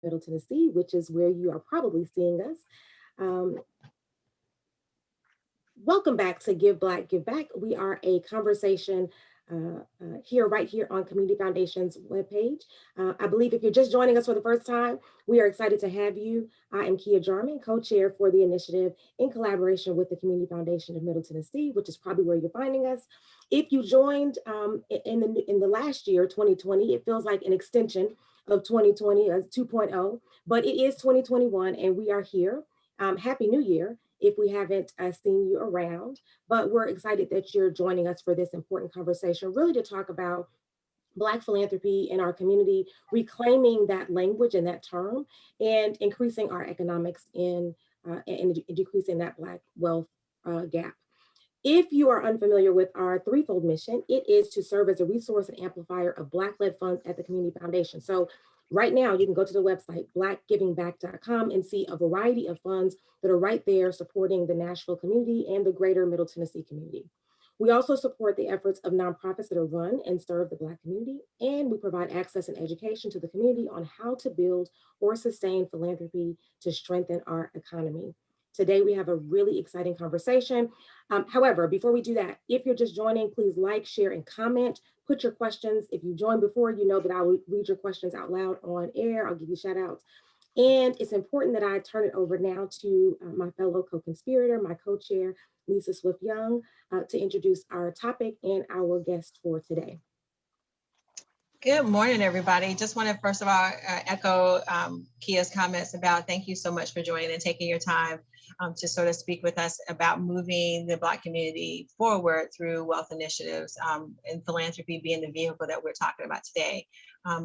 Middle Tennessee, which is where you are probably seeing us. Um, Welcome back to Give Black, Give Back. We are a conversation right here on Community Foundation's webpage. I believe if you're just joining us for the first time, we are excited to have you. I am Kia Jarmon, co-chair for the initiative in collaboration with the Community Foundation of Middle Tennessee, which is probably where you're finding us. If you joined in the last year, 2020, it feels like an extension of 2020 as 2.0, but it is 2021 and we are here. Happy New Year if we haven't seen you around, but we're excited that you're joining us for this important conversation, really to talk about Black philanthropy in our community, reclaiming that language and that term, and increasing our economics and decreasing that Black wealth gap. If you are unfamiliar with our threefold mission, it is to serve as a resource and amplifier of Black-led funds at the Community Foundation. So right now, you can go to the website, blackgivingback.com, and see a variety of funds that are right there supporting the Nashville community and the greater Middle Tennessee community. We also support the efforts of nonprofits that are run and serve the Black community, and we provide access and education to the community on how to build or sustain philanthropy to strengthen our economy. Today, we have a really exciting conversation. However, before we do that, if you're just joining, please like, share, and comment. Put your questions. If you joined before, you know that I will read your questions out loud on air. I'll give you shout outs. And it's important that I turn it over now to my fellow co-conspirator, my co-chair, Lisa Swift Young, to introduce our topic and our guest for today. Good morning, everybody. Just want to first of all echo Kia's comments about thank you so much for joining and taking your time to sort of speak with us about moving the Black community forward through wealth initiatives and philanthropy being the vehicle that we're talking about today.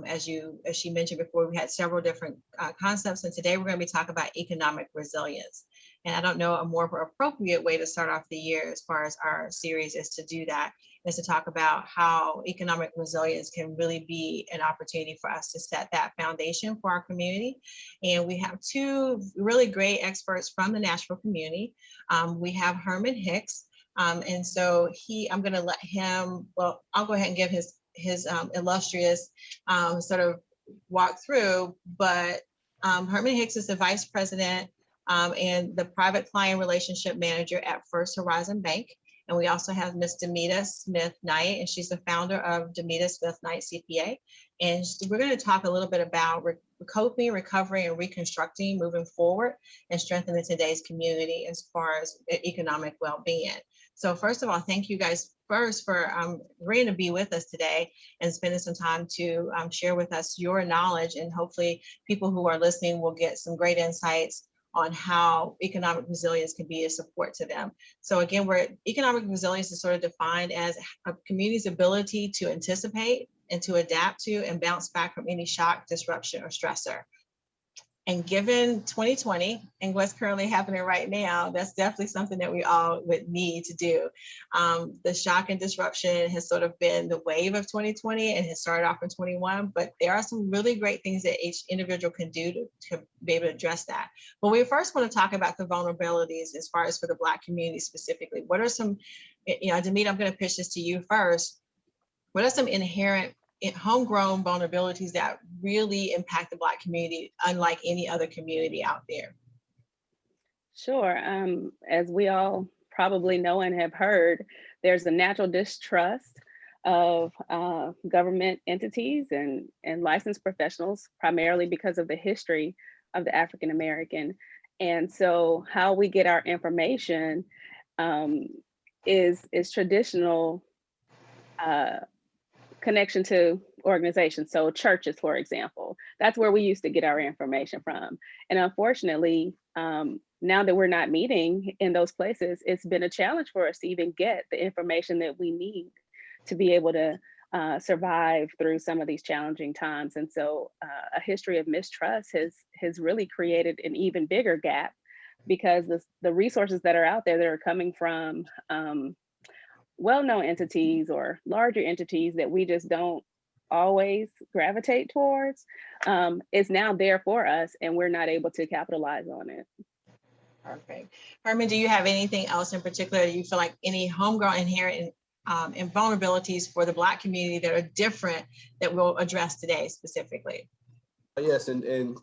As she mentioned before, we had several different concepts, and today we're going to be talking about economic resilience. And I don't know a more appropriate way to start off the year as far as our series is to do that, is to talk about how economic resilience can really be an opportunity for us to set that foundation for our community. And we have two really great experts from the Nashville community. We have Herman Hicks. And so I'm gonna let him, well, I'll go ahead and give his illustrious sort of walk through, but Herman Hicks is the vice president and the private client relationship manager at First Horizon Bank. And we also have Ms. Dimeta Smith Knight, and she's the founder of Dimeta Smith Knight CPA. And we're going to talk a little bit about coping, recovering, and reconstructing moving forward and strengthening today's community as far as economic well-being. So first of all, thank you guys first for agreeing to be with us today and spending some time to share with us your knowledge, and hopefully people who are listening will get some great insights on how economic resilience can be a support to them. So again, economic resilience is sort of defined as a community's ability to anticipate and to adapt to and bounce back from any shock, disruption, or stressor. And given 2020 and what's currently happening right now, that's definitely something that we all would need to do. The shock and disruption has sort of been the wave of 2020 and has started off in 21, but there are some really great things that each individual can do to be able to address that. But we first want to talk about the vulnerabilities as far as for the Black community specifically. What are some, Dimeta, I'm going to pitch this to you first. What are some inherent homegrown vulnerabilities that really impact the Black community, unlike any other community out there? Sure. As we all probably know and have heard, there's a natural distrust of government entities and licensed professionals, primarily because of the history of the African American. And so how we get our information is traditional connection to organizations. So churches, for example, that's where we used to get our information from. And unfortunately, now that we're not meeting in those places, it's been a challenge for us to even get the information that we need to be able to survive through some of these challenging times. And so a history of mistrust has really created an even bigger gap, because the resources that are out there that are coming from well-known entities or larger entities that we just don't always gravitate towards is now there for us, and we're not able to capitalize on it. Perfect. Herman, do you have anything else in particular you feel like any homegrown inherent and vulnerabilities for the Black community that are different that we'll address today specifically? Yes, and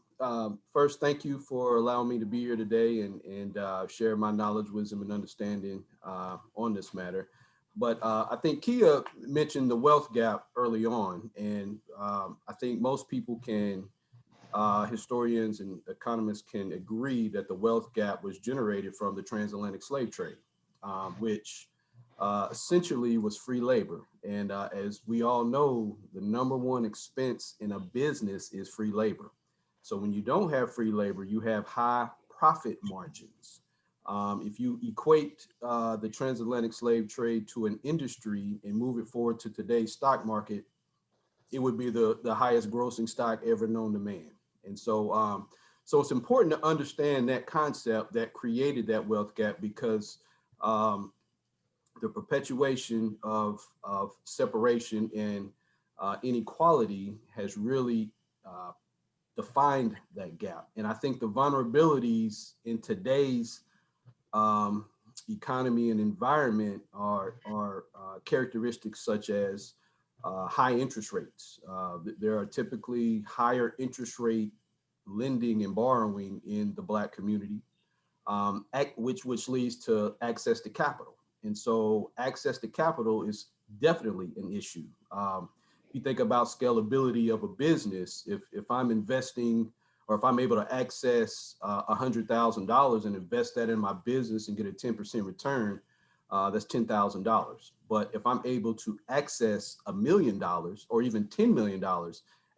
first, thank you for allowing me to be here today and share my knowledge, wisdom, and understanding on this matter. But I think Kia mentioned the wealth gap early on, and I think most people can, historians and economists can agree that the wealth gap was generated from the transatlantic slave trade, which essentially was free labor. And as we all know, the number one expense in a business is free labor. So when you don't have free labor, you have high profit margins. If you equate the transatlantic slave trade to an industry and move it forward to today's stock market, it would be the highest grossing stock ever known to man. And so it's important to understand that concept that created that wealth gap, because the perpetuation of separation and inequality has really defined that gap. And I think the vulnerabilities in today's economy and environment are characteristics such as high interest rates. There are typically higher interest rate lending and borrowing in the Black community, which leads to access to capital. And so access to capital is definitely an issue. If you think about scalability of a business, if I'm investing, or if I'm able to access $100,000 and invest that in my business and get a 10% return, that's $10,000. But if I'm able to access $1 million or even $10 million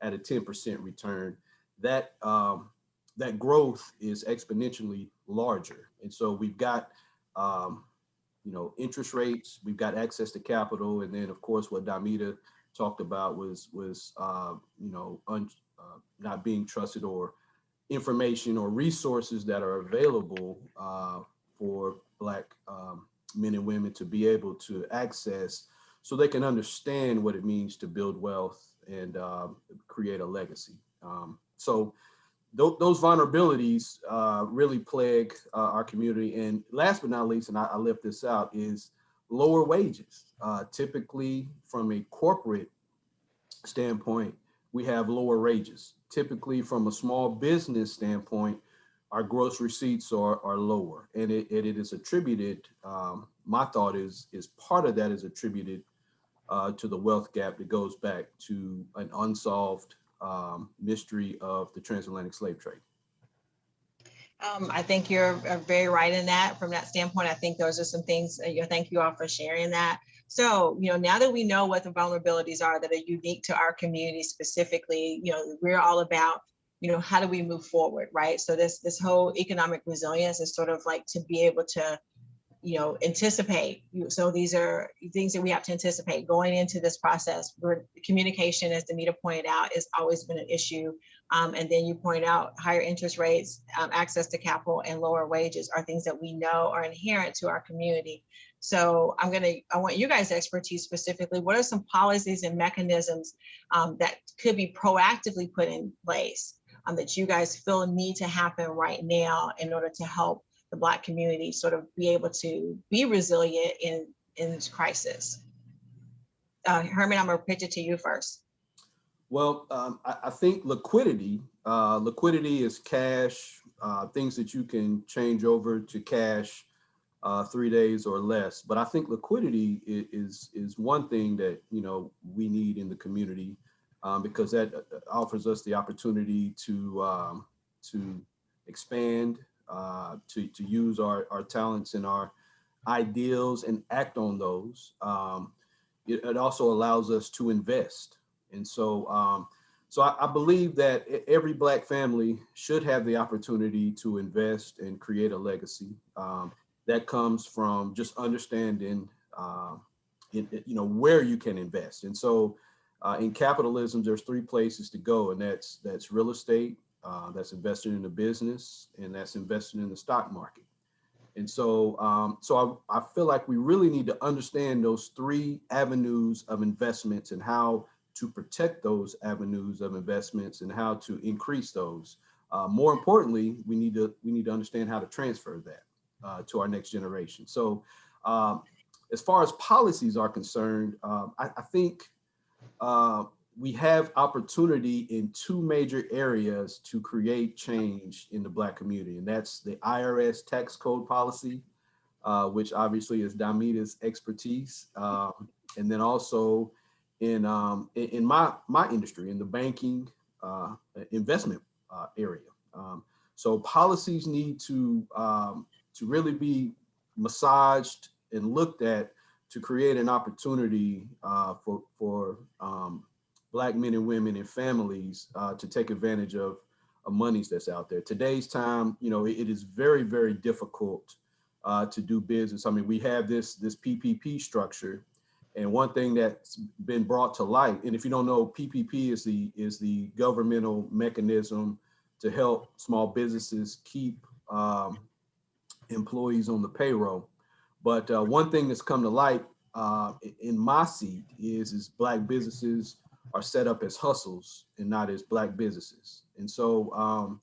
at a 10% return, that that growth is exponentially larger. And so we've got interest rates, we've got access to capital, and then of course what Dimeta talked about was not being trusted, or information or resources that are available for Black men and women to be able to access, so they can understand what it means to build wealth and create a legacy. So those vulnerabilities really plague our community. And last but not least, and I left this out, is lower wages. Typically, from a corporate standpoint, we have lower wages. Typically, from a small business standpoint, our gross receipts are lower. And it is attributed, my thought is part of that is attributed to the wealth gap that goes back to an unsolved mystery of the transatlantic slave trade. I think you're very right in that. From that standpoint, I think those are some things. Thank you all for sharing that. So, now that we know what the vulnerabilities are that are unique to our community specifically, we're all about, how do we move forward, right? So this whole economic resilience is sort of like to be able to anticipate. So these are things that we have to anticipate going into this process. Where communication, as Dimeta pointed out, has always been an issue. And then you point out higher interest rates, access to capital, and lower wages are things that we know are inherent to our community. So I want you guys' expertise specifically. What are some policies and mechanisms that could be proactively put in place that you guys feel need to happen right now in order to help the Black community sort of be able to be resilient in this crisis? Herman, I'm gonna pitch it to you first. Well, I think liquidity is cash, things that you can change over to cash 3 days or less. But I think liquidity is one thing that we need in the community, because that offers us the opportunity to expand, to use our talents and our ideals and act on those. It also allows us to invest. And so I believe that every Black family should have the opportunity to invest and create a legacy. That comes from just understanding, where you can invest. And so in capitalism, there's 3 places to go, and that's real estate, that's investing in a business, and that's investing in the stock market. And so I feel like we really need to understand those 3 avenues of investments and how to protect those avenues of investments and how to increase those. More importantly, we need to understand how to transfer that to our next generation. So as far as policies are concerned, I think we have opportunity in two major areas to create change in the Black community, and that's the IRS tax code policy, which obviously is Dimeta's expertise, and then also in my industry, in the banking investment area. So policies need to really be massaged and looked at to create an opportunity for Black men and women and families to take advantage of monies that's out there. Today's time, it is very, very difficult to do business. I mean, we have this PPP structure, and one thing that's been brought to light, and if you don't know, PPP is the governmental mechanism to help small businesses keep employees on the payroll. But one thing that's come to light in my seat is Black businesses are set up as hustles and not as Black businesses. And so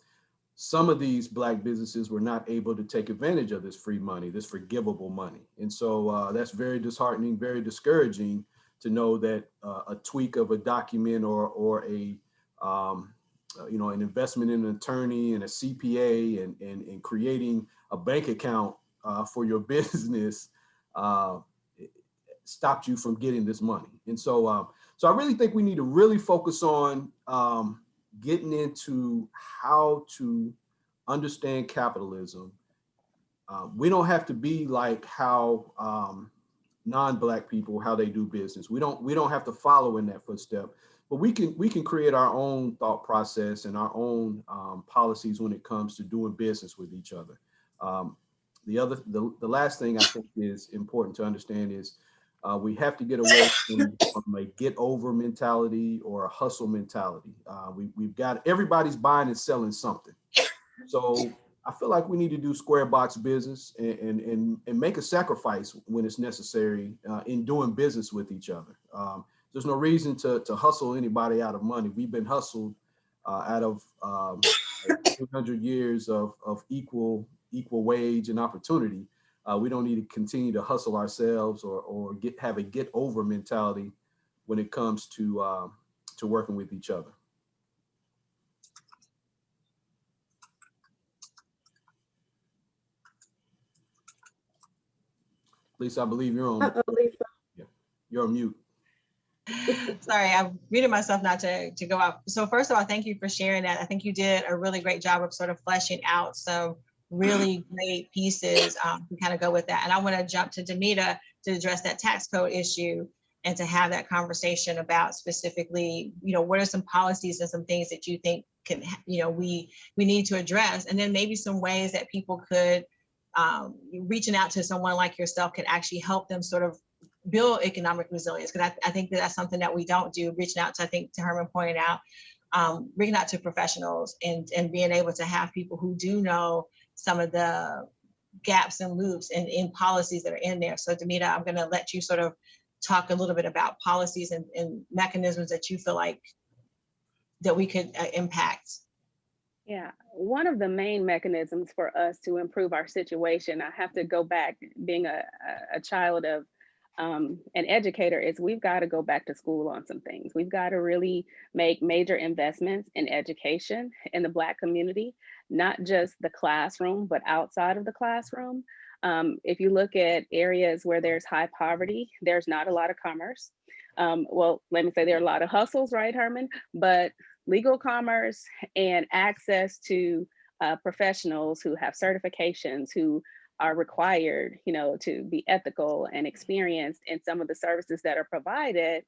some of these Black businesses were not able to take advantage of this free money, this forgivable money. And so that's very disheartening, very discouraging to know that a tweak of a document or a an investment in an attorney and a CPA and creating a bank account for your business stopped you from getting this money. And so so I really think we need to really focus on getting into how to understand capitalism. We don't have to be like how non-Black people, how they do business. We don't have to follow in that footstep, but we can create our own thought process and our own policies when it comes to doing business with each other. The last thing I think is important to understand is we have to get away from a get over mentality or a hustle mentality. We've got everybody's buying and selling something. So I feel like we need to do square box business and make a sacrifice when it's necessary in doing business with each other. There's no reason to hustle anybody out of money. We've been hustled out of 200 years of equal wage and opportunity. We don't need to continue to hustle ourselves or have a get over mentality when it comes to working with each other. Lisa, I believe you're on. Lisa. Yeah, you're on mute. Sorry, I muted myself not to go out. So first of all, thank you for sharing that. I think you did a really great job of sort of fleshing out some really great pieces to kind of go with that. And I want to jump to Dimeta to address that tax code issue and to have that conversation about specifically, what are some policies and some things that you think can, we need to address, and then maybe some ways that people could reaching out to someone like yourself can actually help them sort of build economic resilience. Because I think that's something that we don't do, reaching out to, I think to Herman pointed out, reaching out to professionals and being able to have people who do know some of the gaps and loops in policies that are in there. So Dimeta, I'm going to let you sort of talk a little bit about policies and mechanisms that you feel like that we could impact. Yeah, one of the main mechanisms for us to improve our situation, I have to go back, being a child of an educator, is we've got to go back to school on some things. We've got to really make major investments in education in the Black community, not just the classroom, but outside of the classroom. If you look at areas where there's high poverty, there's not a lot of commerce. Well, let me say there are a lot of hustles, right, Herman? But legal commerce and access to professionals who have certifications, who are required, to be ethical and experienced in some of the services that are provided,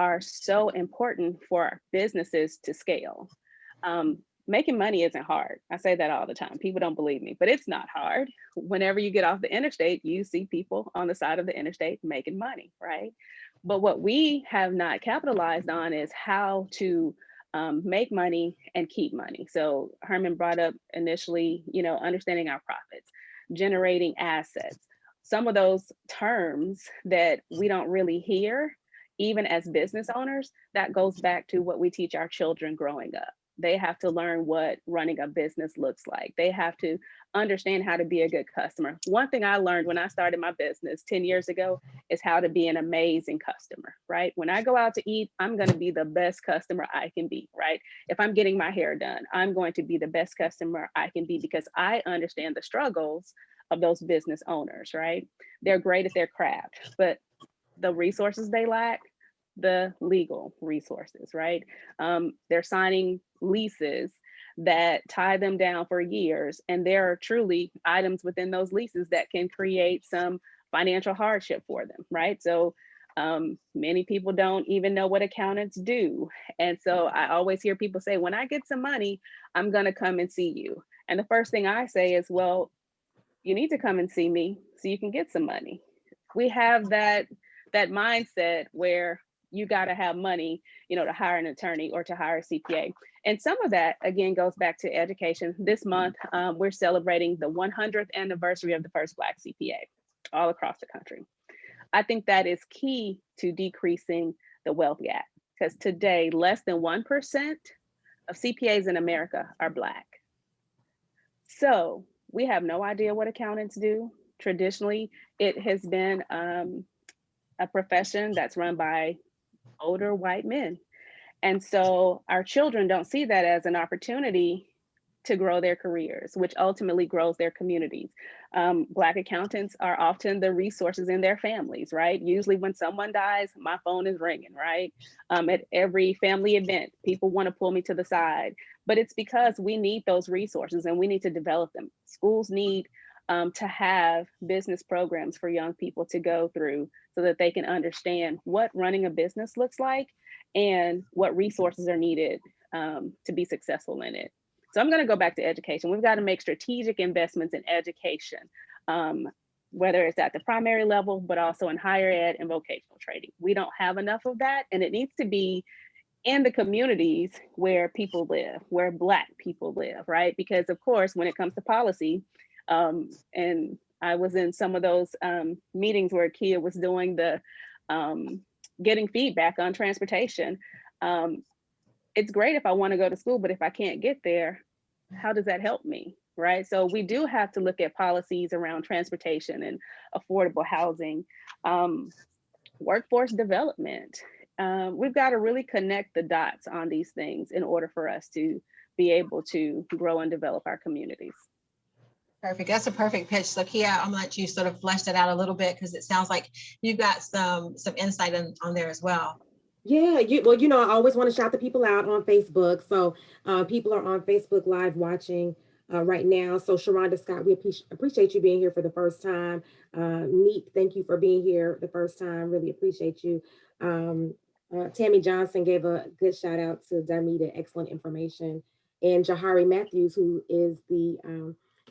are so important for businesses to scale. Making money isn't hard. I say that all the time. People don't believe me, but it's not hard. Whenever you get off the interstate, you see people on the side of the interstate making money, right? But what we have not capitalized on is how to make money and keep money. So Herman brought up initially, understanding our profits, generating assets. Some of those terms that we don't really hear, even as business owners, that goes back to what we teach our children growing up. They have to learn what running a business looks like. They have to understand how to be a good customer. One thing I learned when I started my business 10 years ago is how to be an amazing customer, right? When I go out to eat, I'm going to be the best customer I can be, right? If I'm getting my hair done, I'm going to be the best customer I can be because I understand the struggles of those business owners, right? They're great at their craft, but the resources they lack, the legal resources, right? They're signing leases that tie them down for years. And there are truly items within those leases that can create some financial hardship for them, right? So many people don't even know what accountants do. And so I always hear people say, when I get some money, I'm going to come and see you. And the first thing I say is, well, you need to come and see me so you can get some money. We have that mindset where you got to have money, to hire an attorney or to hire a CPA. And some of that, again, goes back to education. This month, we're celebrating the 100th anniversary of the first Black CPA all across the country. I think that is key to decreasing the wealth gap, because today, less than 1% of CPAs in America are Black. So we have no idea what accountants do. Traditionally, it has been a profession that's run by older white men. And so our children don't see that as an opportunity to grow their careers, which ultimately grows their communities. Black accountants are often the resources in their families, right? Usually when someone dies, my phone is ringing, right? At every family event, people want to pull me to the side, but it's because we need those resources and we need to develop them. Schools need to have business programs for young people to go through so that they can understand what running a business looks like and what resources are needed to be successful in it. So I'm going to go back to education. We've got to make strategic investments in education, whether it's at the primary level, but also in higher ed and vocational training. We don't have enough of that, and it needs to be in the communities where people live, where Black people live, right? Because of course, when it comes to policy, and I was in some of those meetings where Kia was doing the getting feedback on transportation. It's great if I want to go to school, but if I can't get there, how does that help me, right? So we do have to look at policies around transportation and affordable housing, workforce development. We've got to really connect the dots on these things in order for us to be able to grow and develop our communities. Perfect. That's a perfect pitch. So Kia, I'm gonna let you sort of flesh that out a little bit because it sounds like you've got some insight on there as well. Yeah, I always want to shout the people out on Facebook. So people are on Facebook Live watching right now. So Sharonda Scott, we appreciate you being here for the first time. Neat, thank you for being here the first time. Really appreciate you. Tammy Johnson gave a good shout out to Dimeta, excellent information. And Jahari Matthews, who is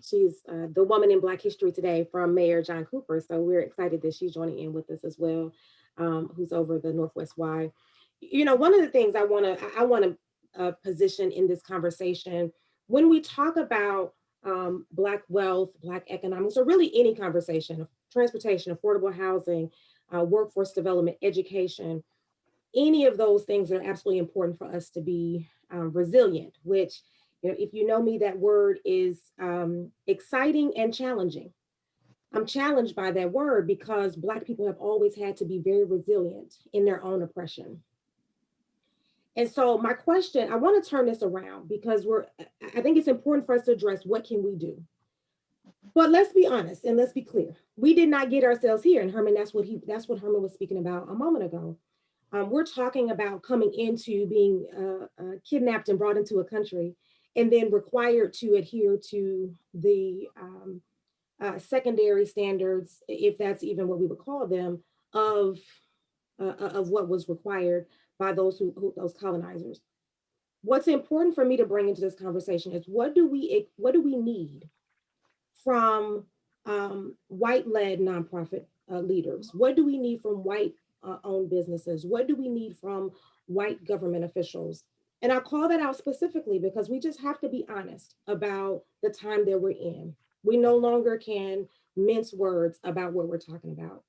she's the woman in Black History Today from Mayor John Cooper. So we're excited that she's joining in with us as well. Who's over the Northwest Y. One of the things I want to position in this conversation, when we talk about Black wealth, Black economics, or really any conversation of transportation, affordable housing, workforce development, education, any of those things are absolutely important for us to be resilient, which, if you know me, that word is exciting and challenging. I'm challenged by that word because Black people have always had to be very resilient in their own oppression. And so my question, I want to turn this around because I think it's important for us to address what can we do? But let's be honest and let's be clear. We did not get ourselves here. And Herman, that's what Herman was speaking about a moment ago. We're talking about coming into being kidnapped and brought into a country and then required to adhere to the secondary standards, if that's even what we would call them, of what was required by those those colonizers. What's important for me to bring into this conversation is what do we need from white-led nonprofit leaders? What do we need from white-owned businesses? What do we need from white government officials? And I call that out specifically because we just have to be honest about the time that we're in. We no longer can mince words about what we're talking about.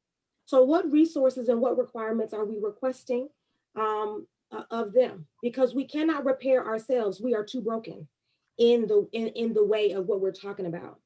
So what resources and what requirements are we requesting? of them, because we cannot repair ourselves. We are too broken in the way of what we're talking about.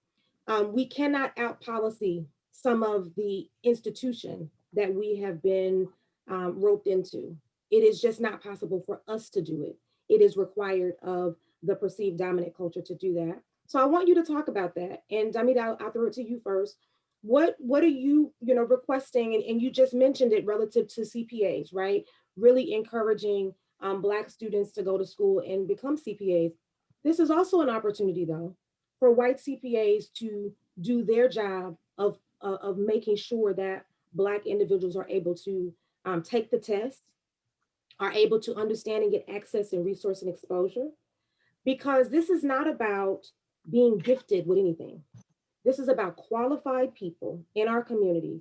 We cannot out policy some of the institution that we have been roped into. It is just not possible for us to do it. It is required of the perceived dominant culture to do that. So I want you to talk about that. And Dimeta, I'll throw it to you first. What are you, requesting? And you just mentioned it relative to CPAs, right? Really encouraging Black students to go to school and become CPAs. This is also an opportunity, though, for white CPAs to do their job of making sure that Black individuals are able to take the test, are able to understand and get access and resource and exposure, because this is not about being gifted with anything. This is about qualified people in our communities.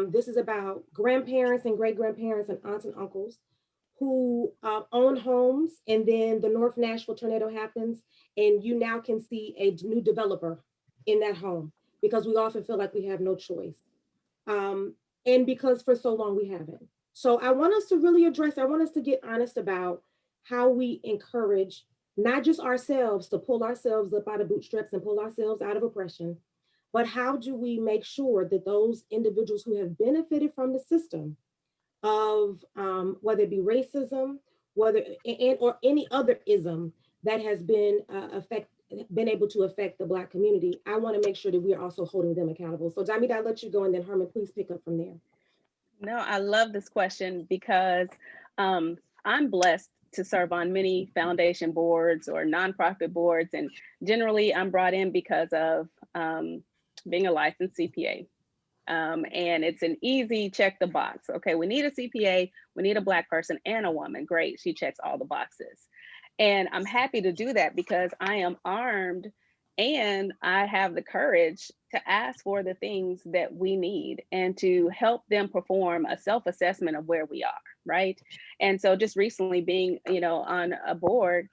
This is about grandparents and great grandparents and aunts and uncles who own homes, and then the North Nashville tornado happens, and you now can see a new developer in that home, because we often feel like we have no choice. Um, and because for so long we haven't. So I want us to really address, I want us to get honest about how we encourage not just ourselves to pull ourselves up out of bootstraps and pull ourselves out of oppression, but how do we make sure that those individuals who have benefited from the system of whether it be racism, whether and or any other ism that has been been able to affect the Black community, I want to make sure that we are also holding them accountable. So Dimeta, I'll let you go, and then Herman, please pick up from there. No, I love this question because um, I'm blessed to serve on many foundation boards or nonprofit boards. And generally, I'm brought in because of being a licensed CPA. And it's an easy check the box. Okay, we need a CPA, we need a Black person and a woman. Great, she checks all the boxes. And I'm happy to do that because I am armed and I have the courage to ask for the things that we need and to help them perform a self-assessment of where we are, right? And so just recently being, on a board,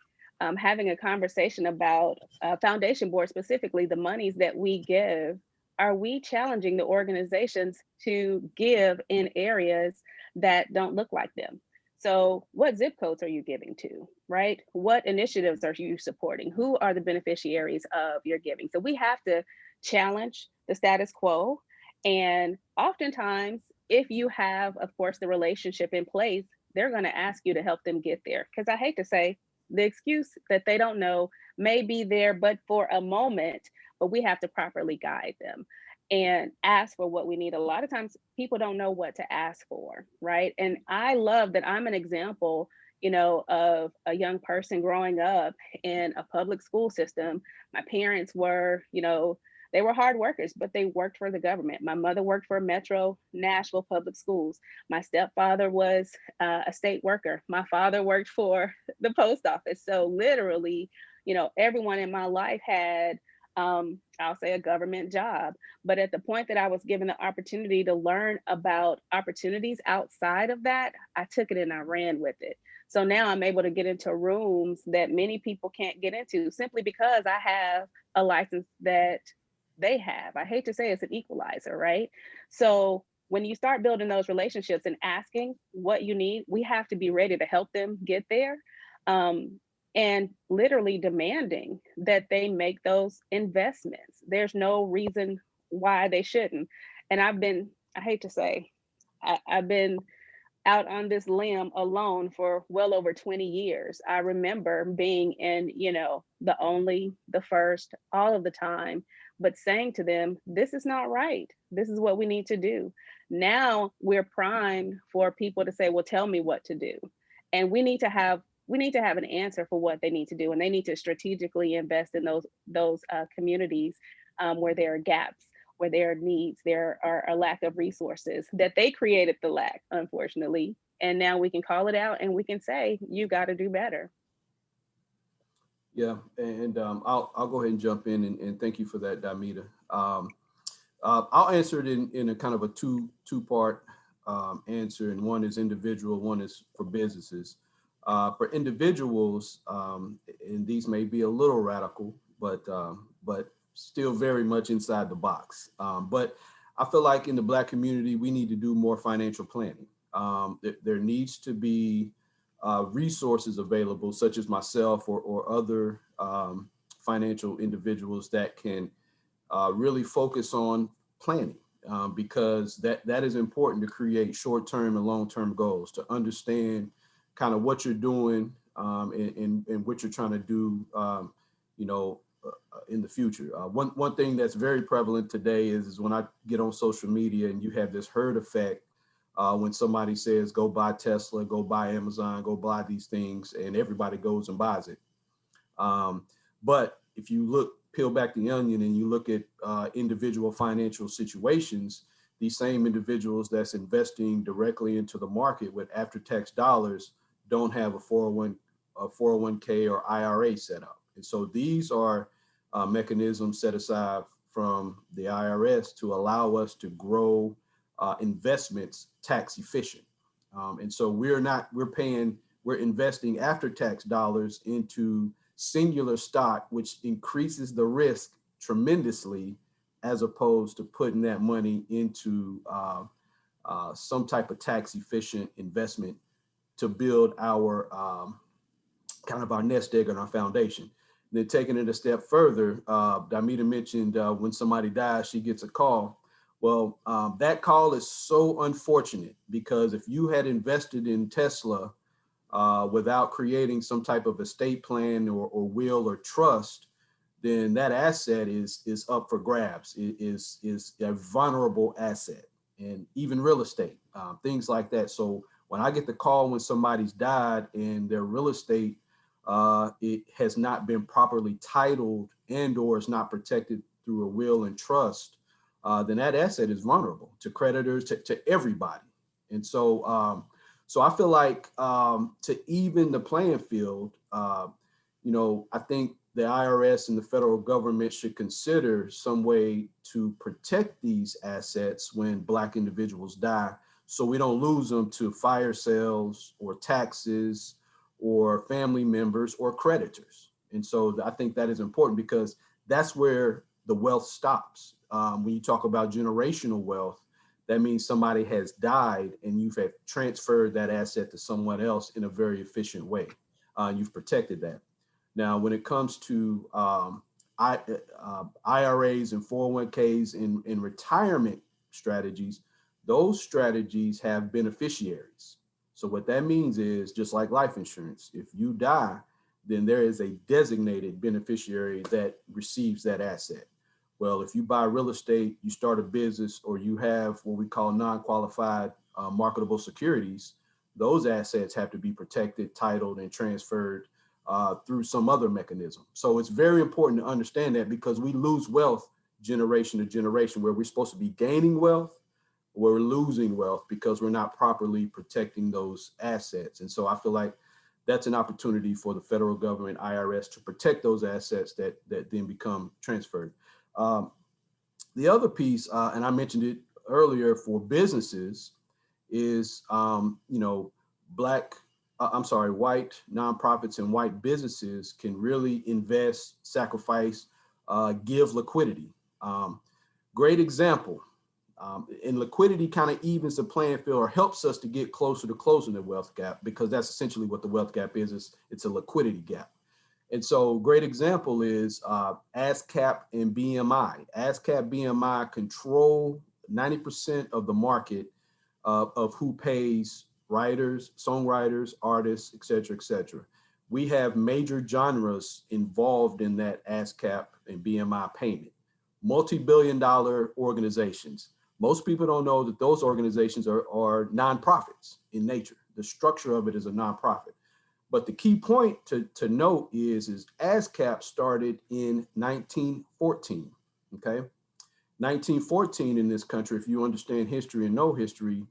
having a conversation about foundation board, specifically the monies that we give, are we challenging the organizations to give in areas that don't look like them? So what zip codes are you giving to, right? What initiatives are you supporting? Who are the beneficiaries of your giving? So we have to challenge the status quo. And oftentimes, if you have, of course, the relationship in place, they're going to ask you to help them get there. Because I hate to say, the excuse that they don't know may be there, but for a moment, but we have to properly guide them and ask for what we need. A lot of times people don't know what to ask for, right? And I love that I'm an example, of a young person growing up in a public school system. My parents were, they were hard workers, but they worked for the government. My mother worked for Metro Nashville Public Schools. My stepfather was a state worker. My father worked for the post office. So literally, everyone in my life had I'll say a government job. But at the point that I was given the opportunity to learn about opportunities outside of that, I took it and I ran with it. So now I'm able to get into rooms that many people can't get into simply because I have a license that they have. I hate to say it's an equalizer, right? So when you start building those relationships and asking what you need, we have to be ready to help them get there. And literally demanding that they make those investments. There's no reason why they shouldn't. And I hate to say, I've been out on this limb alone for well over 20 years. I remember being in, the only, the first, all of the time, but saying to them, this is not right. This is what we need to do. Now we're primed for people to say, well, tell me what to do. And we need to have an answer for what they need to do, and they need to strategically invest in those communities where there are gaps, where there are needs, there are a lack of resources that they created the lack, unfortunately. And now we can call it out and we can say, you got to do better. Yeah, and I'll go ahead and jump in and thank you for that, Dimeta. I'll answer it in a kind of a two-part answer, and one is individual, one is for businesses. For individuals, and these may be a little radical, but still very much inside the box. But I feel like in the Black community, we need to do more financial planning. There needs to be resources available, such as myself or other financial individuals that can really focus on planning, because that is important to create short-term and long-term goals, to understand kind of what you're doing and what you're trying to do, you know, in the future. One thing that's very prevalent today is when I get on social media and you have this herd effect, when somebody says, go buy Tesla, go buy Amazon, go buy these things, and everybody goes and buys it. But if you peel back the onion and you look at individual financial situations, these same individuals that's investing directly into the market with after-tax dollars don't have a 401k or IRA set up. And so these are mechanisms set aside from the IRS to allow us to grow investments tax efficient. And so we're investing after-tax dollars into singular stock, which increases the risk tremendously, as opposed to putting that money into some type of tax efficient investment to build our kind of our nest egg and our foundation. Then taking it a step further, Dimeta mentioned when somebody dies, she gets a call. Well, that call is so unfortunate, because if you had invested in Tesla without creating some type of estate plan or will or trust, then that asset is up for grabs. It is a vulnerable asset, and even real estate, things like that. So when I get the call when somebody's died and their real estate, it has not been properly titled and or is not protected through a will and trust, then that asset is vulnerable to creditors, to everybody. And so, so I feel like to even the playing field, you know, I think the IRS and the federal government should consider some way to protect these assets when Black individuals die, so we don't lose them to fire sales or taxes or family members or creditors. And so I think that is important, because that's where the wealth stops. When you talk about generational wealth, that means somebody has died and you've transferred that asset to someone else in a very efficient way. You've protected that. Now, when it comes to IRAs and 401ks and retirement strategies, those strategies have beneficiaries. So what that means is, just like life insurance, if you die, then there is a designated beneficiary that receives that asset. Well, if you buy real estate, you start a business, or you have what we call non-qualified marketable securities, those assets have to be protected, titled, and transferred through some other mechanism. So it's very important to understand that, because we lose wealth generation to generation, where we're supposed to be gaining wealth, we're losing wealth because we're not properly protecting those assets. And so I feel like that's an opportunity for the federal government, IRS, to protect those assets that then become transferred. The other piece, and I mentioned it earlier, for businesses is, you know, white nonprofits and white businesses can really invest, sacrifice, give liquidity. Great example. And liquidity kind of evens the playing field, or helps us to get closer to closing the wealth gap, because that's essentially what the wealth gap is. It's a liquidity gap. And so great example is ASCAP and BMI. ASCAP, BMI control 90% of the market of who pays writers, songwriters, artists, et cetera, et cetera. We have major genres involved in that ASCAP and BMI payment, multi-billion-dollar organizations. Most people don't know that those organizations are nonprofits in nature. The structure of it is a nonprofit. But the key point to note is ASCAP started in 1914, okay? 1914 in this country, if you understand history and know history,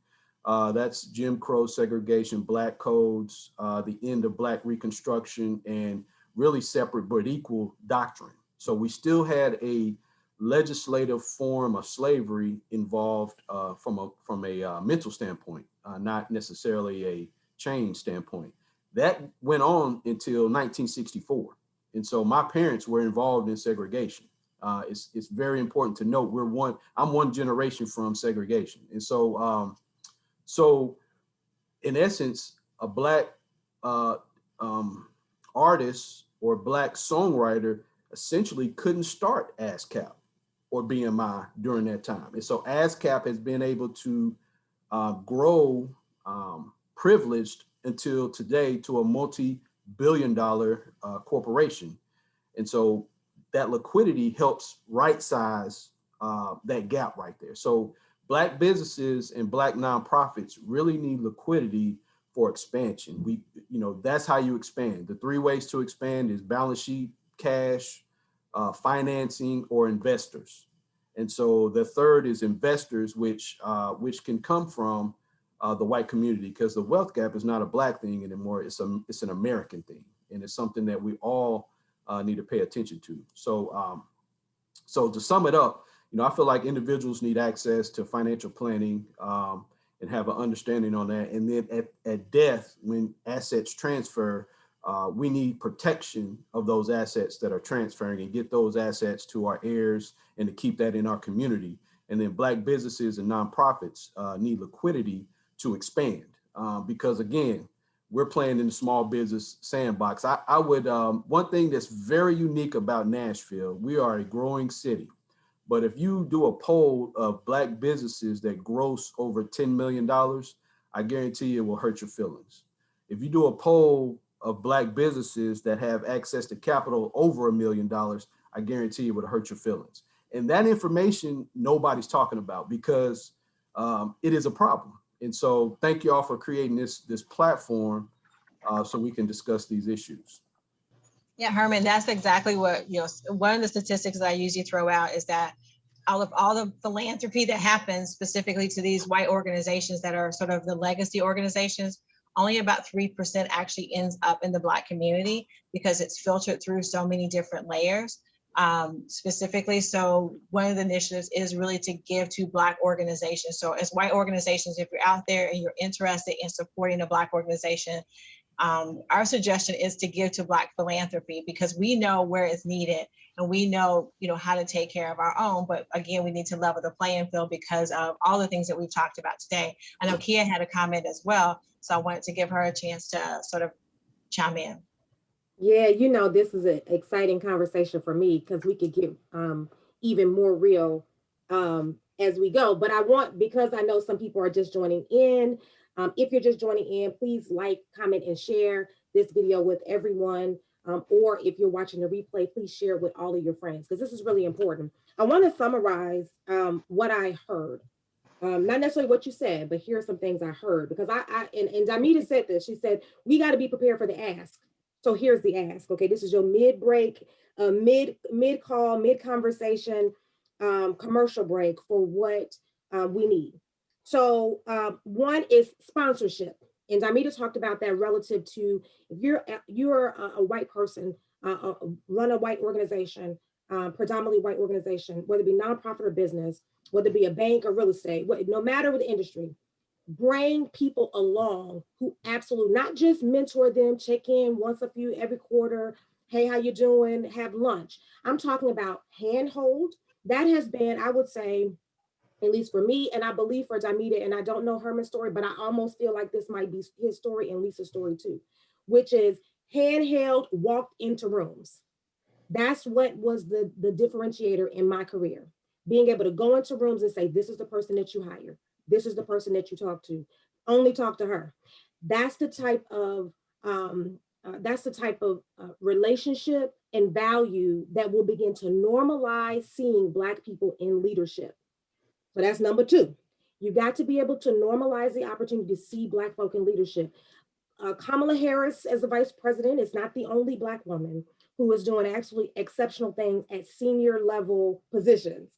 that's Jim Crow, segregation, Black codes, the end of Black Reconstruction, and really separate but equal doctrine. So we still had a legislative form of slavery involved from a mental standpoint, not necessarily a change standpoint. That went on until 1964. And so my parents were involved in segregation. It's very important to note I'm one generation from segregation. And so, so in essence, a Black uh, artist or Black songwriter essentially couldn't start ASCAP or BMI during that time. And so ASCAP has been able to grow privileged until today to a multi-billion-dollar corporation. And so that liquidity helps right size that gap right there. So Black businesses and Black nonprofits really need liquidity for expansion. That's how you expand. The three ways to expand is balance sheet, cash, financing, or investors. And so the third is investors, which can come from the white community, because the wealth gap is not a Black thing anymore. It's an American thing, and it's something that we all need to pay attention to. So to sum it up, I feel like individuals need access to financial planning and have an understanding on that. And then at death, when assets transfer, we need protection of those assets that are transferring and get those assets to our heirs and to keep that in our community. And then Black businesses and nonprofits need liquidity to expand because, again, we're playing in the small business sandbox. I would, one thing that's very unique about Nashville, we are a growing city. But if you do a poll of Black businesses that gross over $10 million, I guarantee it will hurt your feelings. If you do a poll of Black businesses that have access to capital over $1 million, I guarantee it would hurt your feelings. And that information nobody's talking about because it is a problem. And so thank you all for creating this platform so we can discuss these issues. Yeah, Herman, that's exactly what, one of the statistics that I usually throw out is that out of all the philanthropy that happens specifically to these white organizations that are sort of the legacy organizations, only about 3% actually ends up in the Black community because it's filtered through so many different layers. Specifically, so one of the initiatives is really to give to Black organizations. So as white organizations, if you're out there and you're interested in supporting a Black organization, our suggestion is to give to Black philanthropy because we know where it's needed and we know, how to take care of our own. But again, we need to level the playing field because of all the things that we've talked about today. I know Kia had a comment as well, so I wanted to give her a chance to sort of chime in. Yeah, this is an exciting conversation for me because we could get even more real as we go. But because I know some people are just joining in, if you're just joining in, please like, comment, and share this video with everyone. Or if you're watching the replay, please share it with all of your friends because this is really important. I want to summarize what I heard. Not necessarily what you said, but here are some things I heard because and Dimeta said this. She said, we got to be prepared for the ask. So here's the ask. Okay, this is your mid-break, mid-call, mid-conversation, commercial break for what we need. So one is sponsorship. And Dimeta talked about that relative to if you're a white person, run a white organization, predominantly white organization, whether it be nonprofit or business, whether it be a bank or real estate, no matter what the industry, bring people along who absolutely not just mentor them, check in once every quarter. Hey, how you doing? Have lunch. I'm talking about handhold. That has been, I would say, at least for me, and I believe for Dimeta, and I don't know Herman's story, but I almost feel like this might be his story and Lisa's story too, which is handheld walked into rooms. That's what was the differentiator in my career. Being able to go into rooms and say, this is the person that you hire. This is the person that you talk to. Only talk to her. That's the type of relationship and value that will begin to normalize seeing Black people in leadership. So that's number two. You got to be able to normalize the opportunity to see Black folk in leadership. Kamala Harris as the vice president is not the only Black woman who is doing absolutely exceptional things at senior level positions.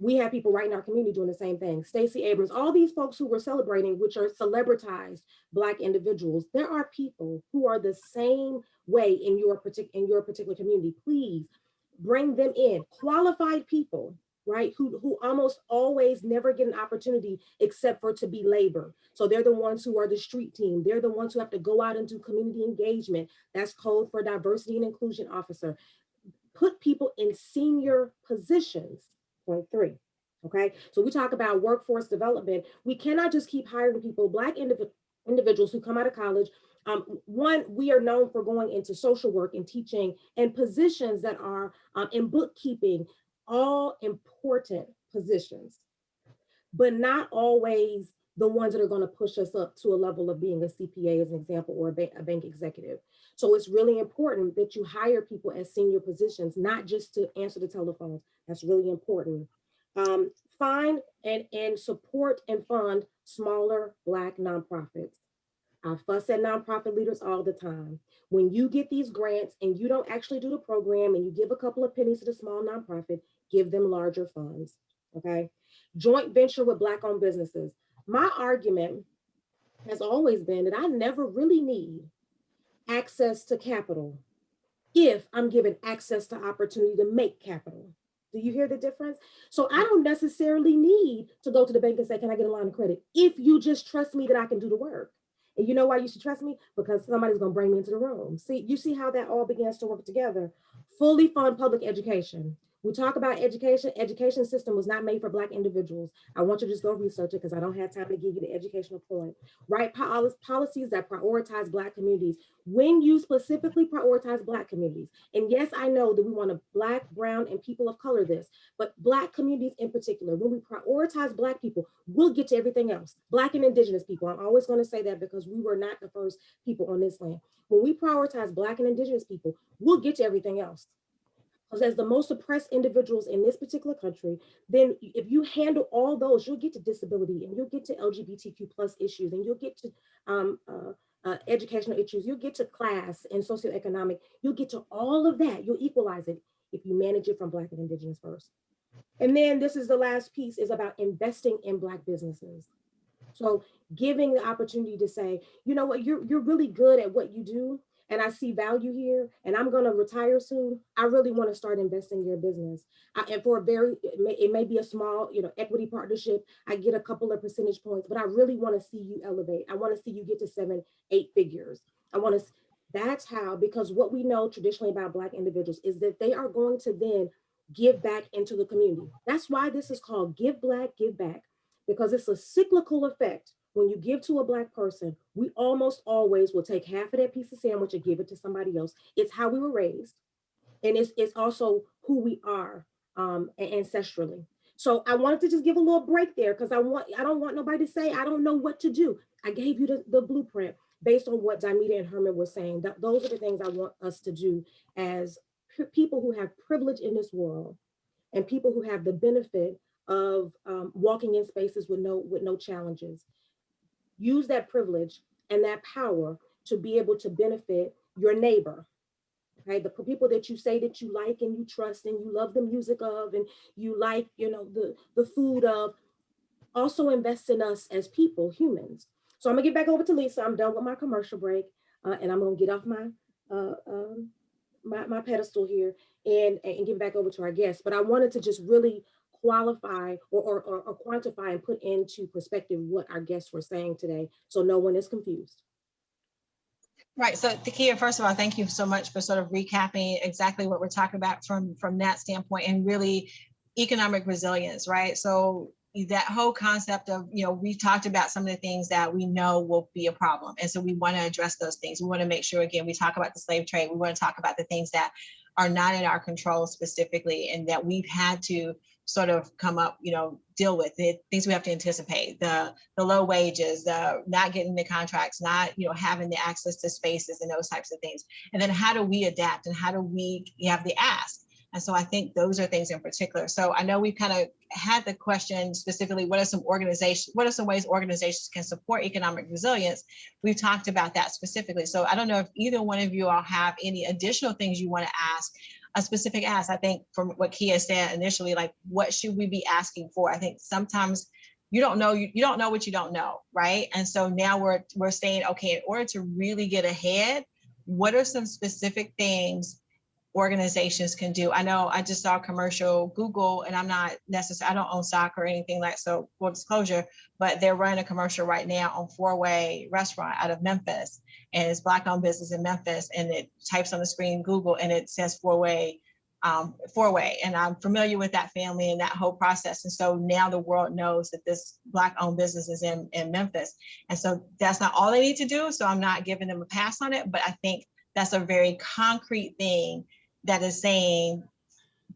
We have people right in our community doing the same thing. Stacey Abrams, all these folks who we're celebrating, which are celebritized Black individuals, there are people who are the same way in your particular community. Please bring them in, qualified people, right? Who almost always never get an opportunity except for to be labor. So they're the ones who are the street team. They're the ones who have to go out and do community engagement. That's code for diversity and inclusion officer. Put people in senior positions. Point three. Okay. So we talk about workforce development. We cannot just keep hiring people, Black individuals who come out of college One, we are known for going into social work and teaching and positions that are in bookkeeping, all important positions, but not always the ones that are going to push us up to a level of being a CPA, as an example, or a bank executive. So it's really important that you hire people as senior positions, not just to answer the telephones. That's really important. Find and support and fund smaller Black nonprofits. I fuss at nonprofit leaders all the time. When you get these grants and you don't actually do the program and you give a couple of pennies to the small nonprofit, give them larger funds. Okay. Joint venture with Black owned businesses. My argument has always been that I never really need access to capital if I'm given access to opportunity to make capital. Do you hear the difference? So I don't necessarily need to go to the bank and say, can I get a line of credit? If you just trust me that I can do the work. And you know why you should trust me? Because somebody's going to bring me into the room. See, you see how that all begins to work together. Fully fund public education. We talk about education. Education system was not made for Black individuals. I want you to just go research it because I don't have time to give you the educational point. Right policies that prioritize Black communities. When you specifically prioritize Black communities, and yes, I know that we want to Black, brown, and people of color this, but Black communities in particular, when we prioritize Black people, we'll get to everything else. Black and Indigenous people, I'm always going to say that because we were not the first people on this land. When we prioritize Black and Indigenous people, we'll get to everything else. Because as the most oppressed individuals in this particular country, then if you handle all those, you'll get to disability and you'll get to LGBTQ plus issues and you'll get to educational issues, you'll get to class and socioeconomic, you'll get to all of that, you'll equalize it if you manage it from Black and Indigenous first. And then this is the last piece, is about investing in Black businesses. So giving the opportunity to say, you know what, you're really good at what you do, and I see value here, and I'm going to retire soon. I really want to start investing in your business. And for a very, it may be a small, equity partnership. I get a couple of percentage points, but I really want to see you elevate. I want to see you get to 7, 8 figures. I want to. That's how, because what we know traditionally about Black individuals is that they are going to then give back into the community. That's why this is called Give Black, Give Back, because it's a cyclical effect. When you give to a Black person, we almost always will take half of that piece of sandwich and give it to somebody else. It's how we were raised. And it's also who we are ancestrally. So I wanted to just give a little break there because I don't want nobody to say, I don't know what to do. I gave you the blueprint based on what Dimeta and Herman were saying. Those are the things I want us to do as people who have privilege in this world and people who have the benefit of walking in spaces with no challenges. Use that privilege and that power to be able to benefit your neighbor. Okay, the people that you say that you like and you trust and you love the music of and you like, the food of. Also invest in us as people, humans. So I'm gonna get back over to Lisa. I'm done with my commercial break, and I'm gonna get off my pedestal here and give it back over to our guests. But I wanted to just really qualify or quantify and put into perspective what our guests were saying today, so no one is confused. Right. So Takia, first of all, thank you so much for sort of recapping exactly what we're talking about from that standpoint, and really economic resilience, right? So that whole concept of, we've talked about some of the things that we know will be a problem. And so we want to address those things. We want to make sure, again, we talk about the slave trade. We want to talk about the things that are not in our control specifically, and that we've had to sort of come up, deal with it, things we have to anticipate, the low wages, the not getting the contracts, not, having the access to spaces and those types of things. And then how do we adapt and how do we have the ask? And so I think those are things in particular. So I know we've kind of had the question specifically, what are some ways organizations can support economic resilience? We've talked about that specifically. So I don't know if either one of you all have any additional things you want to ask, a specific ask. I think from what Kia said initially, like, what should we be asking for? I think sometimes you don't know what you don't know, right? And so now we're saying, okay, in order to really get ahead, what are some specific things organizations can do? I know I just saw a commercial, Google, and I don't own stock or anything like, so full disclosure, but they're running a commercial right now on 4-Way restaurant out of Memphis, and it's Black owned business in Memphis, and it types on the screen Google and it says 4-Way four-way, and I'm familiar with that family and that whole process. And so now the world knows that this Black-owned business is in Memphis. And so that's not all they need to do. So I'm not giving them a pass on it, but I think that's a very concrete thing that is saying,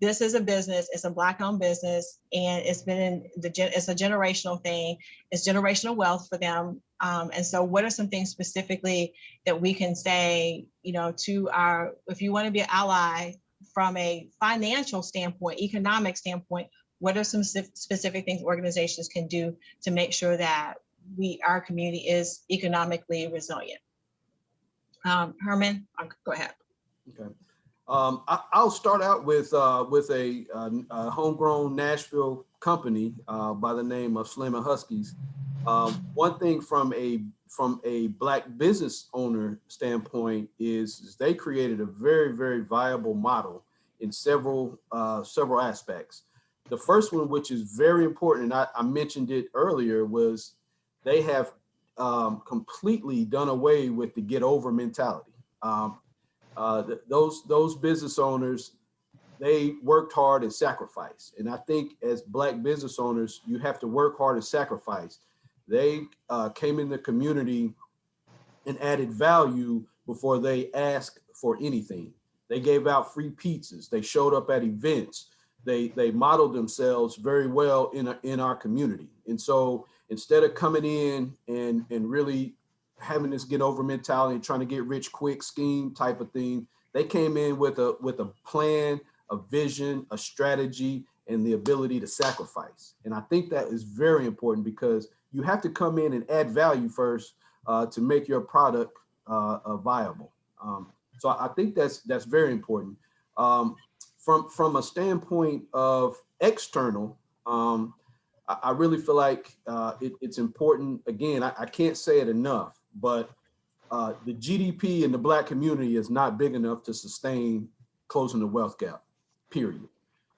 this is a business, it's a Black-owned business, and it's been in it's a generational thing, it's generational wealth for them. And so what are some things specifically that we can say, to if you want to be an ally from a financial standpoint, economic standpoint, what are some specific things organizations can do to make sure that our community is economically resilient? Herman, go ahead. Okay. I'll start out with a homegrown Nashville company by the name of Slim and Huskies. One thing from a Black business owner standpoint is they created a very, very viable model in several aspects. The first one, which is very important, and I mentioned it earlier, was they have completely done away with the get over mentality. Those business owners, they worked hard and sacrificed. And I think as Black business owners, you have to work hard and sacrifice. They came in the community and added value before they asked for anything. They gave out free pizzas. They showed up at events. They modeled themselves very well in our community. And so instead of coming in and really having this get over mentality and trying to get rich quick scheme type of thing, they came in with a plan, a vision, a strategy, and the ability to sacrifice. And I think that is very important because you have to come in and add value first to make your product viable. So I think that's very important. From a standpoint of external, I really feel like it's important. Again, I can't say it enough, but the GDP in the Black community is not big enough to sustain closing the wealth gap, period.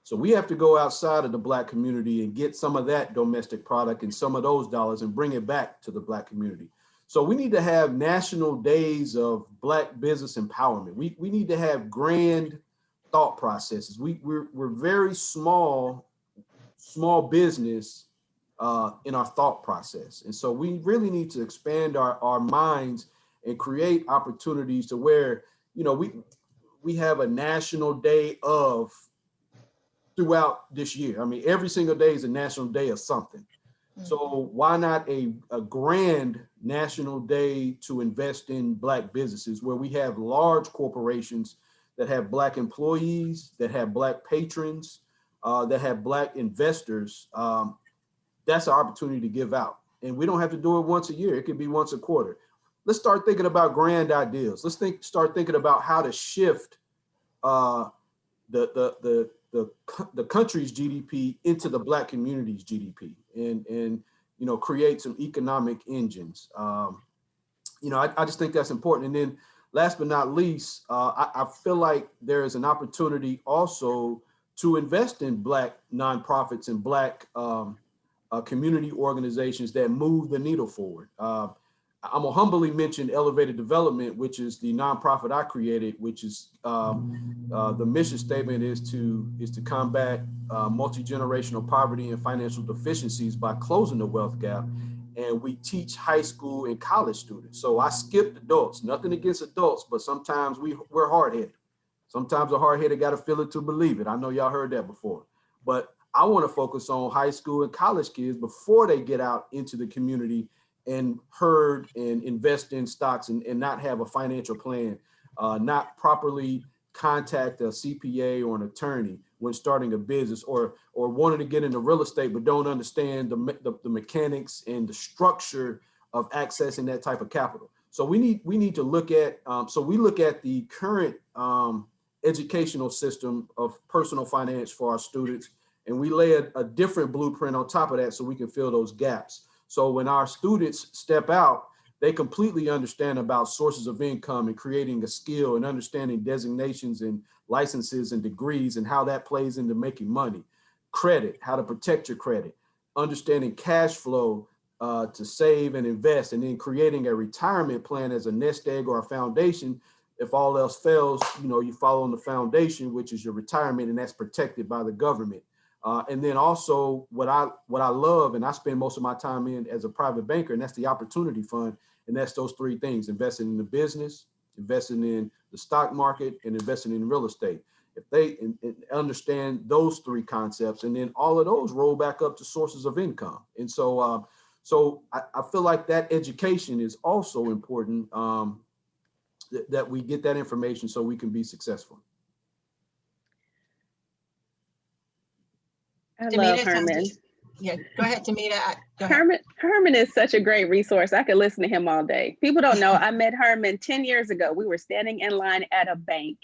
So we have to go outside of the Black community and get some of that domestic product and some of those dollars and bring it back to the Black community. So we need to have national days of Black business empowerment. We need to have grand thought processes. We're very small business in our thought process. And so we really need to expand our minds and create opportunities to where, we have a national day of throughout this year. I mean, every single day is a national day of something. So why not a grand national day to invest in Black businesses where we have large corporations that have Black employees, that have Black patrons, that have Black investors? That's an opportunity to give out. And we don't have to do it once a year. It could be once a quarter. Let's start thinking about grand ideas. Let's start thinking about how to shift the country's GDP into the Black community's GDP and create some economic engines. I just think that's important. And then last but not least, I feel like there is an opportunity also to invest in Black nonprofits and Black community organizations that move the needle forward. I'm gonna humbly mention Elevated Development, which is the nonprofit I created, which is the mission statement is to combat multi-generational poverty and financial deficiencies by closing the wealth gap. And we teach high school and college students. So I skipped adults, nothing against adults, but sometimes we're hard-headed. Sometimes a hard-headed got to feel it to believe it. I know y'all heard that before, but I want to focus on high school and college kids before they get out into the community and herd and invest in stocks and not have a financial plan, not properly contact a CPA or an attorney when starting a business, or wanting to get into real estate but don't understand the mechanics and the structure of accessing that type of capital. So we need to look at, so we look at the current educational system of personal finance for our students, and we lay a different blueprint on top of that so we can fill those gaps. So when our students step out, they completely understand about sources of income and creating a skill and understanding designations and licenses and degrees and how that plays into making money. Credit, how to protect your credit, understanding cash flow to save and invest, and then creating a retirement plan as a nest egg or a foundation if all else fails, you follow on the foundation, which is your retirement, and that's protected by the government. And then also what I love, and I spend most of my time in as a private banker, and that's the opportunity fund. And that's those three things: investing in the business, investing in the stock market, and investing in real estate. If they understand those three concepts, and then all of those roll back up to sources of income. And so, I feel like that education is also important, that we get that information so we can be successful. I Dimeta, love it sounds Herman. good. Yeah, go ahead, Dimeta. Go ahead. Herman is such a great resource. I could listen to him all day. People don't know, I met Herman 10 years ago. We were standing in line at a bank.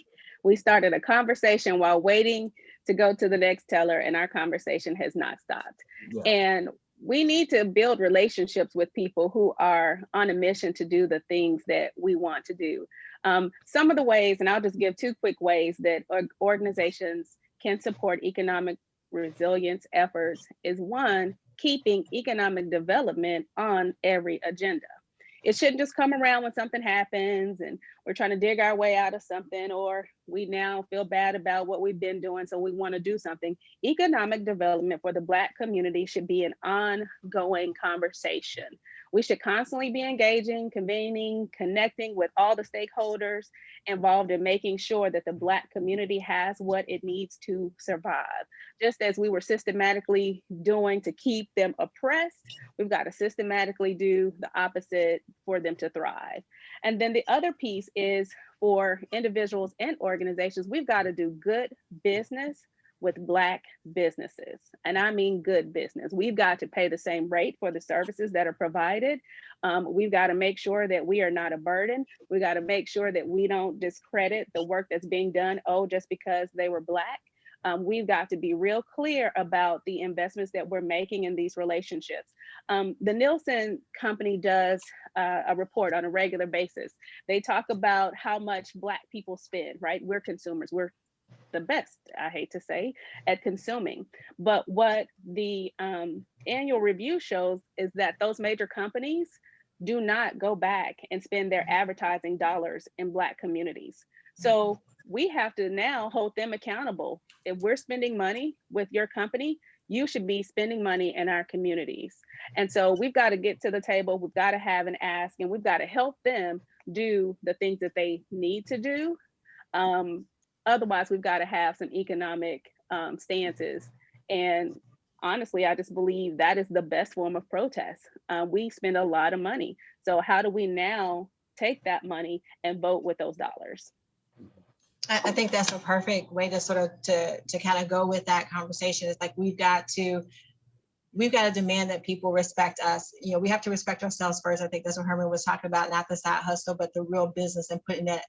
We started a conversation while waiting to go to the next teller, and our conversation has not stopped. Yeah. And we need to build relationships with people who are on a mission to do the things that we want to do. Some of the ways, and I'll just give 2 quick ways that organizations can support economic resilience efforts, is 1, keeping economic development on every agenda. It shouldn't just come around when something happens and we're trying to dig our way out of something, or we now feel bad about what we've been doing, so we want to do something. Economic development for the Black community should be an ongoing conversation. We should constantly be engaging, convening, connecting with all the stakeholders involved in making sure that the Black community has what it needs to survive. Just as we were systematically doing to keep them oppressed, we've got to systematically do the opposite for them to thrive. And then the other piece is for individuals and organizations, we've got to do good business with Black businesses. And I mean good business. We've got to pay the same rate for the services that are provided. We've got to make sure that we are not a burden. We got to make sure that we don't discredit the work that's being done, just because they were Black. We've got to be real clear about the investments that we're making in these relationships. The Nielsen company does a report on a regular basis. They talk about how much Black people spend, right? We're consumers. We're the best, I hate to say, at consuming. But what the annual review shows is that those major companies do not go back and spend their advertising dollars in Black communities. So we have to now hold them accountable. If we're spending money with your company, you should be spending money in our communities. And so we've got to get to the table, we've got to have an ask, and we've got to help them do the things that they need to do. Otherwise, we've got to have some economic stances. And honestly, I just believe that is the best form of protest. We spend a lot of money. So how do we now take that money and vote with those dollars? I think that's a perfect way to sort of to kind of go with that conversation. It's like we've got to demand that people respect us. We have to respect ourselves first. I think that's what Herman was talking about, not the side hustle, but the real business, and putting that,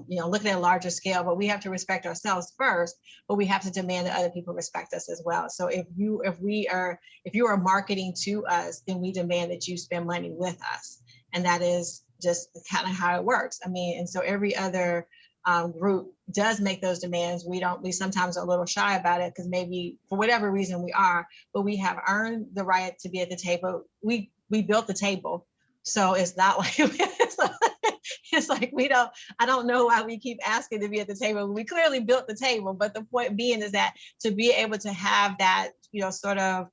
looking at a larger scale. But we have to respect ourselves first, but we have to demand that other people respect us as well. So if you are marketing to us, then we demand that you spend money with us. And that is just kind of how it works. I mean, and so every other group does make those demands. We sometimes are a little shy about it because maybe for whatever reason we are, but we have earned the right to be at the table. We built the table. So it's not like, it's like I don't know why we keep asking to be at the table. We clearly built the table, but the point being is that to be able to have that, sort of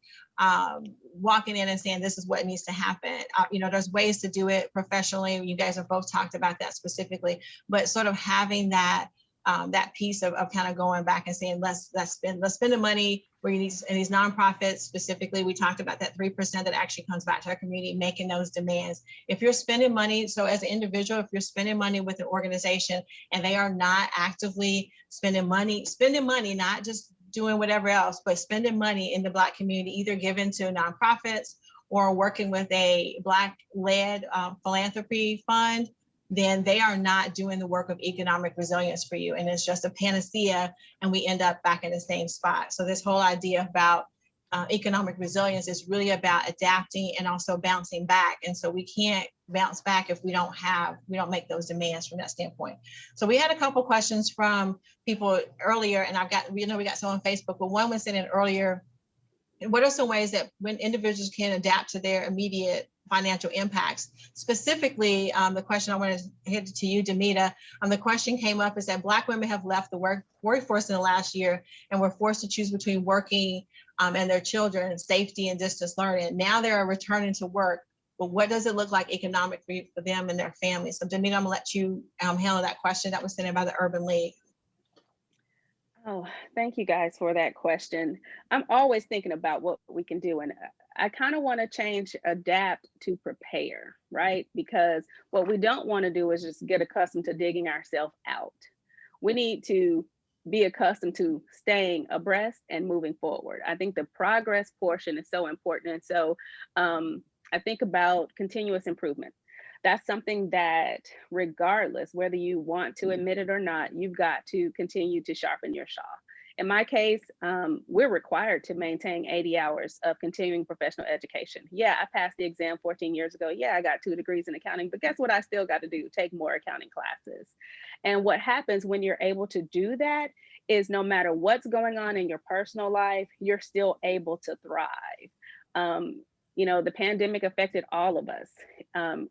walking in and saying, this is what needs to happen. There's ways to do it professionally. You guys have both talked about that specifically, but sort of having that piece of kind of going back and saying, let's spend the money where you need, and these nonprofits specifically, we talked about that 3% that actually comes back to our community, making those demands. If you're spending money, so as an individual, if you're spending money with an organization and they are not actively spending money, not just doing whatever else, but spending money in the Black community, either given to nonprofits or working with a Black-led philanthropy fund, then they are not doing the work of economic resilience for you. And it's just a panacea, and we end up back in the same spot. So this whole idea about economic resilience is really about adapting and also bouncing back. And so we can't bounce back if we don't make those demands from that standpoint. So we had a couple questions from people earlier, and we got some on Facebook, but one was sent in earlier. What are some ways that when individuals can adapt to their immediate financial impacts. Specifically, the question I wanted to hit to you, Dimeta, the question came up is that Black women have left the workforce in the last year and were forced to choose between working and their children, safety and distance learning. Now they are returning to work, but what does it look like economically for them and their families? So Dimeta, I'm gonna let you handle that question that was sent in by the Urban League. Oh, thank you guys for that question. I'm always thinking about what we can do. And I kind of want to change adapt to prepare, right? Because what we don't want to do is just get accustomed to digging ourselves out. We need to be accustomed to staying abreast and moving forward. I think the progress portion is so important. And so I think about continuous improvement. That's something that, regardless whether you want to admit it or not, you've got to continue to sharpen your saw. In my case, we're required to maintain 80 hours of continuing professional education. Yeah, I passed the exam 14 years ago. Yeah, I got 2 degrees in accounting, but guess what? I still got to do? Take more accounting classes. And what happens when you're able to do that is no matter what's going on in your personal life, you're still able to thrive. You know, the pandemic affected all of us.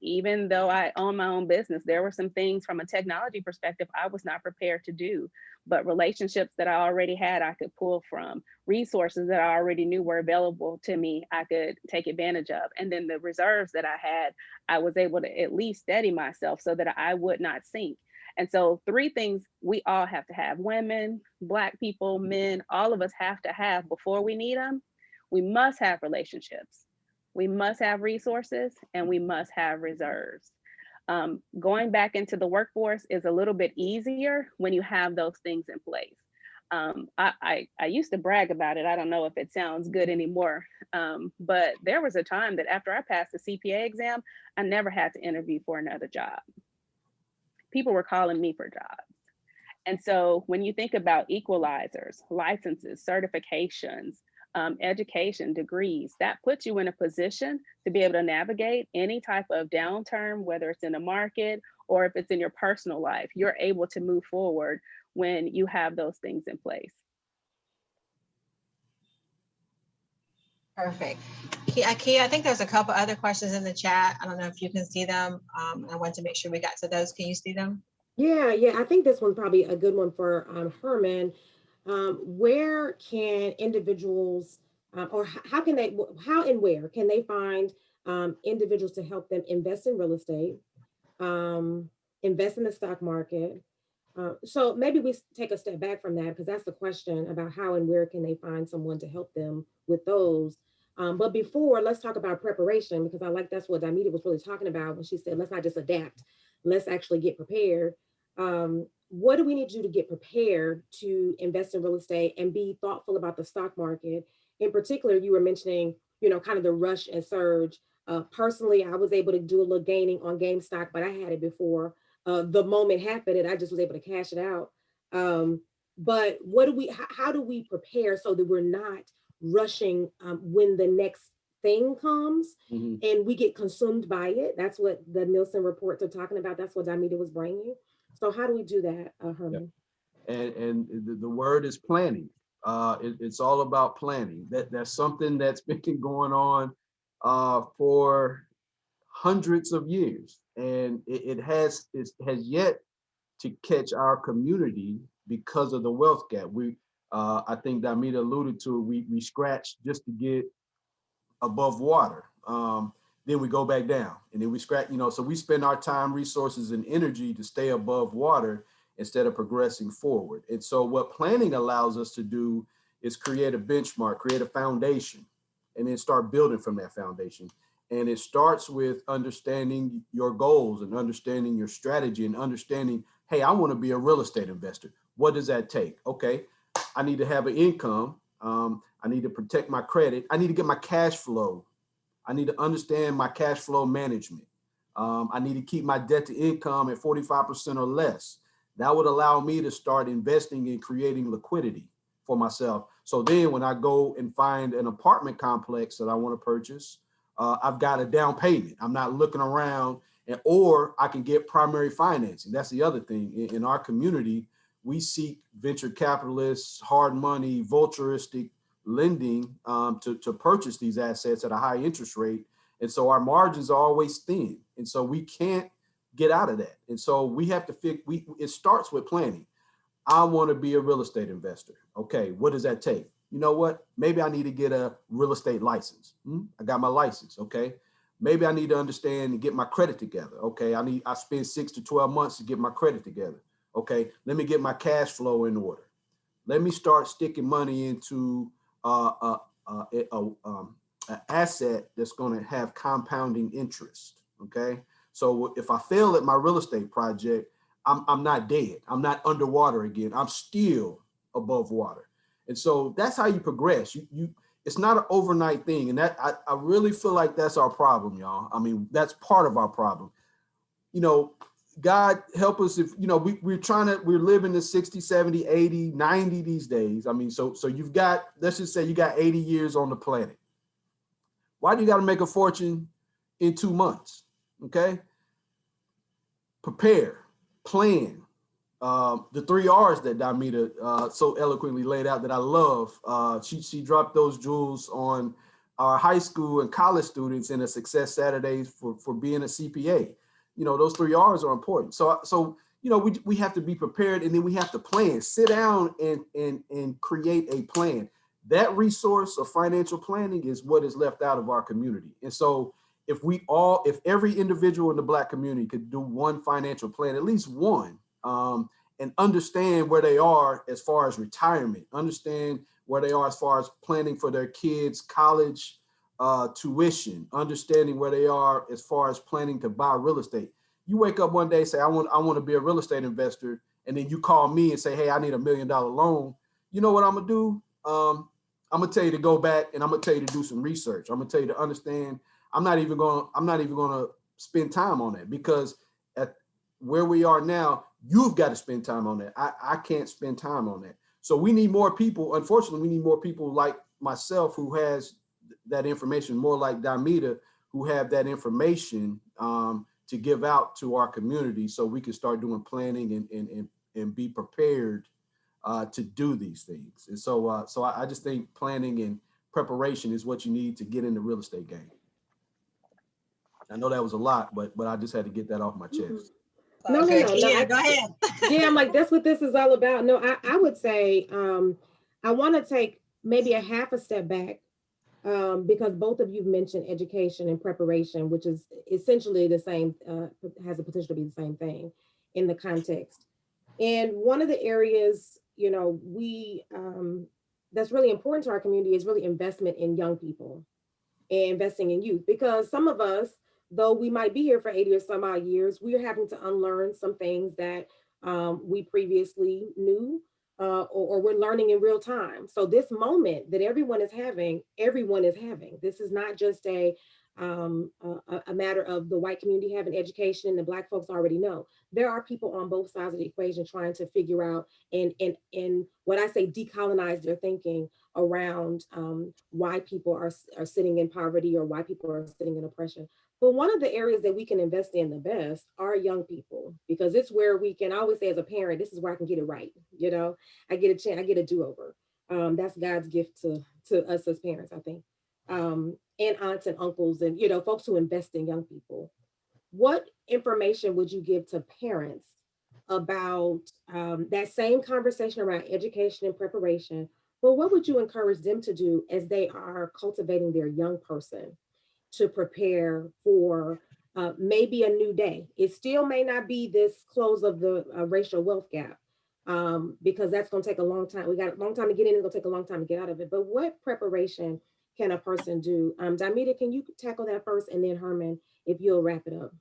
Even though I own my own business, there were some things from a technology perspective I was not prepared to do, but relationships that I already had, I could pull from, resources that I already knew were available to me, I could take advantage of. And then the reserves that I had, I was able to at least steady myself so that I would not sink. And so 3 things we all have to have: women, Black people, men, all of us have to have before we need them. We must have relationships. We must have resources, and we must have reserves. Going back into the workforce is a little bit easier when you have those things in place. I used to brag about it. I don't know if it sounds good anymore, but there was a time that after I passed the CPA exam, I never had to interview for another job. People were calling me for jobs. And so when you think about equalizers, licenses, certifications, education, degrees, that puts you in a position to be able to navigate any type of downturn, whether it's in the market or if it's in your personal life. You're able to move forward when you have those things in place. Perfect. Kia, I think there's a couple other questions in the chat. I don't know if you can see them. I want to make sure we got to those. Can you see them? Yeah, I think this one's probably a good one for Herman. Where can individuals, or how can they, how and where can they find individuals to help them invest in real estate, invest in the stock market? So maybe we take a step back from that, because that's the question about how and where can they find someone to help them with those. But before, let's talk about preparation, because I like that's what Dimeta was really talking about when she said, let's not just adapt, let's actually get prepared. What do we need to do to get prepared to invest in real estate and be thoughtful about the stock market? In particular, you were mentioning, kind of the rush and surge. Personally, I was able to do a little gaining on GameStop, but I had it before the moment happened and I just was able to cash it out. But how do we prepare so that we're not rushing when the next thing comes and we get consumed by it? That's what the Nielsen reports are talking about. That's what Dimeta was bringing. So how do we do that, Herman? Yeah. And the word is planning. It's all about planning. That's something that's been going on for hundreds of years, and it has yet to catch our community because of the wealth gap. I think Dimeta alluded to it. We scratch just to get above water. Then we go back down, and then we scratch. So we spend our time, resources, and energy to stay above water instead of progressing forward. And so what planning allows us to do is create a benchmark, create a foundation, and then start building from that foundation. And it starts with understanding your goals and understanding your strategy and understanding, hey, I want to be a real estate investor. What does that take? Okay, I need to have an income. I need to protect my credit. I need to get my cash flow. I need to understand my cash flow management. I need to keep my debt to income at 45% or less. That would allow me to start investing in creating liquidity for myself. So then when I go and find an apartment complex that I want to purchase, I've got a down payment. I'm not looking around, or I can get primary financing. That's the other thing. In our community, we seek venture capitalists, hard money, vulturistic lending to purchase these assets at a high interest rate. And so our margins are always thin. And so we can't get out of that. And so we have to it starts with planning. I want to be a real estate investor. Okay, what does that take? You know what? Maybe I need to get a real estate license. I got my license. Okay. Maybe I need to understand and get my credit together. Okay. I spend 6 to 12 months to get my credit together. Okay. Let me get my cash flow in order. Let me start sticking money into an asset that's going to have compounding interest. Okay. So if I fail at my real estate project, I'm not dead. I'm not underwater again. I'm still above water. And so that's how you progress. It's not an overnight thing. And that I really feel like that's our problem, y'all. I mean, that's part of our problem. You know, God help us if, you know, we're living the 60, 70, 80, 90 these days. I mean, so you've got, let's just say you got 80 years on the planet. Why do you got to make a fortune in 2 months? Okay. Prepare, plan. The 3 R's that Dimeta so eloquently laid out that I love. She dropped those jewels on our high school and college students in a Success Saturdays for being a CPA. You know, those 3 R's are important. So you know, we have to be prepared, and then we have to plan. Sit down and create a plan. That resource of financial planning is what is left out of our community. And so if every individual in the Black community could do one financial plan, at least one, and understand where they are as far as retirement, understand where they are as far as planning for their kids' college tuition, understanding where they are as far as planning to buy real estate. You wake up one day and say, I want to be a real estate investor, and then you call me and say, hey, I need $1 million loan. You know what I'm gonna do? I'm gonna tell you to go back, and I'm gonna tell you to do some research. I'm gonna tell you to understand. I'm not even gonna spend time on that, because at where we are now, you've got to spend time on that. I can't spend time on that. So we need more people. Unfortunately, we need more people like myself who has that information, more like Dimeta, who have that information to give out to our community, so we can start doing planning and be prepared to do these things. And so I just think planning and preparation is what you need to get in the real estate game. I know that was a lot, but I just had to get that off my chest. No. Yeah, go ahead. Yeah, I'm like, that's what this is all about. No, I would say I want to take maybe a half a step back, because both of you mentioned education and preparation, which is essentially the same, has the potential to be the same thing in the context. And one of the areas, you know, that's really important to our community is really investment in young people and investing in youth, because some of us, though we might be here for 80 or some odd years, we are having to unlearn some things that we previously knew, or we're learning in real time. So this moment that everyone is having. This is not just a matter of the white community having education and the Black folks already know. There are people on both sides of the equation trying to figure out and what I say decolonize their thinking around why people are sitting in poverty or why people are sitting in oppression. But one of the areas that we can invest in the best are young people, because it's where we can, always say as a parent, this is where I can get it right. You know, I get a chance, I get a do-over. That's God's gift to us as parents, I think. And aunts and uncles and, you know, folks who invest in young people. What information would you give to parents about that same conversation around education and preparation? But what would you encourage them to do as they are cultivating their young person to prepare for maybe a new day? It still may not be this close of the racial wealth gap, because that's going to take a long time. We got a long time to get in. It's going to take a long time to get out of it. But what preparation can a person do? Dimeta, can you tackle that first? And then Herman, if you'll wrap it up.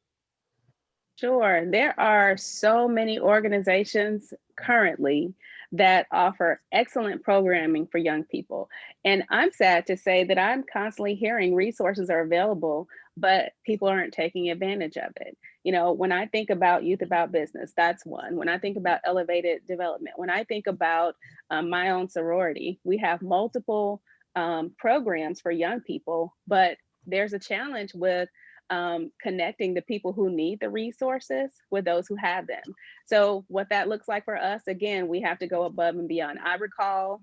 Sure. There are so many organizations currently that offer excellent programming for young people. And I'm sad to say that I'm constantly hearing resources are available, but people aren't taking advantage of it. You know, when I think about Youth About Business, that's one. When I think about elevated development, when I think about my own sorority, we have multiple programs for young people, but there's a challenge with connecting the people who need the resources with those who have them. So what that looks like for us, again, we have to go above and beyond. I recall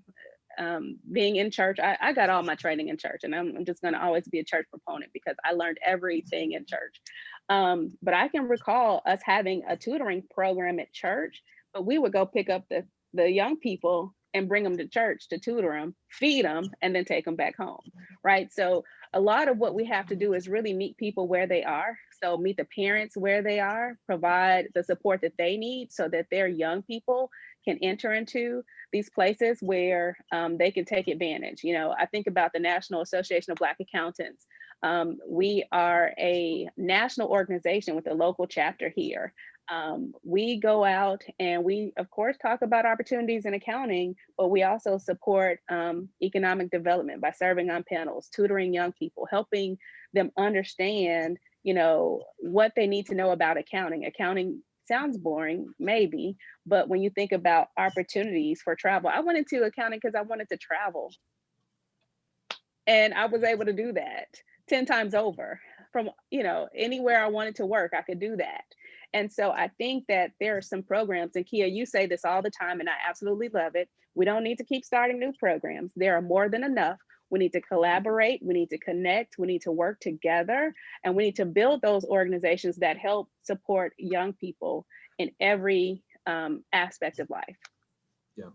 being in church, I got all my training in church, and I'm just going to always be a church proponent because I learned everything in church. But I can recall us having a tutoring program at church, but we would go pick up the young people and bring them to church to tutor them, feed them, and then take them back home, right? So a lot of what we have to do is really meet people where they are. So meet the parents where they are, provide the support that they need so that their young people can enter into these places where they can take advantage. You know, I think about the National Association of Black Accountants. We are a national organization with a local chapter here. We go out and we, of course, talk about opportunities in accounting, but we also support economic development by serving on panels, tutoring young people, helping them understand, you know, what they need to know about accounting. Accounting sounds boring, maybe, but when you think about opportunities for travel, I went into accounting because I wanted to travel. And I was able to do that 10 times over. From, you know, anywhere I wanted to work, I could do that. And so I think that there are some programs, and Kia, you say this all the time, and I absolutely love it. We don't need to keep starting new programs. There are more than enough. We need to collaborate, we need to connect, we need to work together, and we need to build those organizations that help support young people in every aspect of life. Yeah,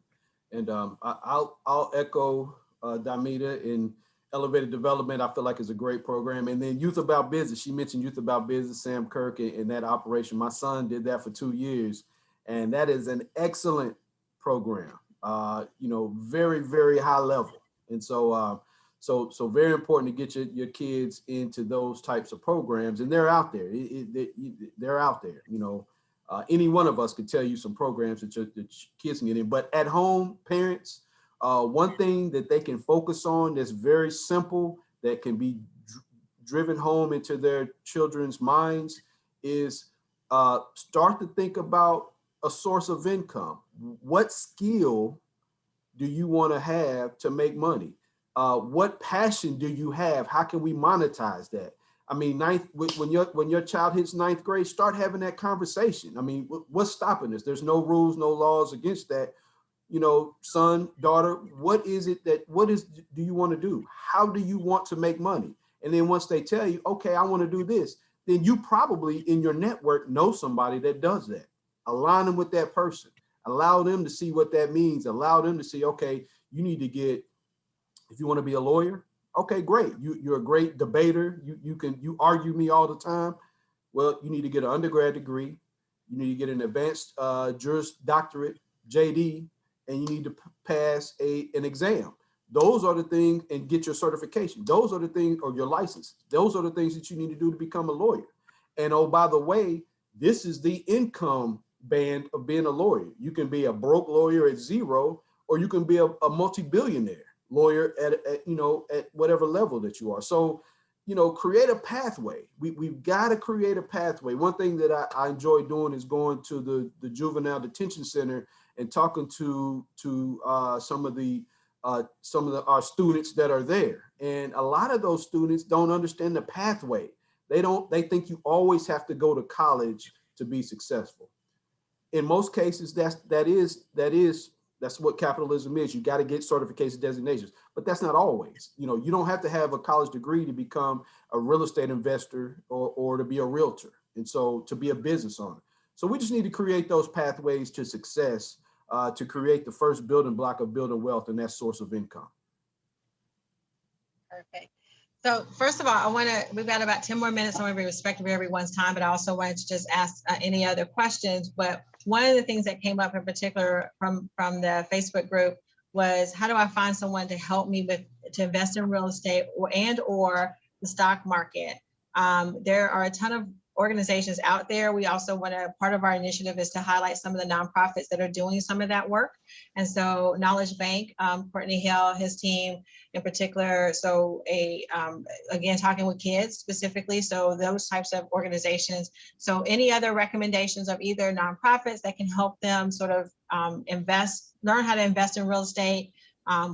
and I'll echo Dimeta in elevated development. I feel like it's a great program. And then Youth About Business. She mentioned Youth About Business, Sam Kirk, and that operation. My son did that for 2 years, and that is an excellent program. You know, very, very high level. And so, so very important to get your kids into those types of programs, and they're out there. They're out there. You know, any one of us could tell you some programs that your kids can get in. But at home, parents, one thing that they can focus on that's very simple, that can be driven home into their children's minds, is start to think about a source of income. What skill do you want to have to make money? What passion do you have? How can we monetize that? I mean, when your child hits 9th grade, start having that conversation. I mean, what's stopping us? There's no rules, no laws against that. You know, son, daughter, what do you want to do? How do you want to make money? And then once they tell you, okay, I want to do this, then you probably in your network know somebody that does that. Align them with that person. Allow them to see what that means. Allow them to see, okay, you need to get, if you want to be a lawyer, okay, great. You're a great debater. You argue me all the time. Well, you need to get an undergrad degree. You need to get an advanced Juris Doctorate, JD, and you need to pass an exam. Those are the things, and get your certification. Those are the things, or your license. Those are the things that you need to do to become a lawyer. And oh, by the way, this is the income band of being a lawyer. You can be a broke lawyer at 0, or you can be a multi-billionaire lawyer at whatever level that you are. So, you know, create a pathway. We've got to create a pathway. One thing that I enjoy doing is going to the juvenile detention center and talking to some of our students that are there. And a lot of those students don't understand the pathway. They think you always have to go to college to be successful. In most cases, that's what capitalism is. You got to get certification designations, but that's not always. You know, you don't have to have a college degree to become a real estate investor or to be a realtor, and so to be a business owner. So we just need to create those pathways to success, to create the first building block of building wealth and that source of income. Perfect. So first of all, we've got about 10 more minutes. I want to be respectful of everyone's time, but I also wanted to just ask any other questions. But one of the things that came up in particular from the Facebook group was, how do I find someone to help me to invest in real estate or the stock market? There are a ton of organizations out there. We also part of our initiative is to highlight some of the nonprofits that are doing some of that work. And so Knowledge Bank, Courtney Hill, his team in particular. So again, talking with kids specifically. So those types of organizations. So any other recommendations of either nonprofits that can help them sort of learn how to invest in real estate,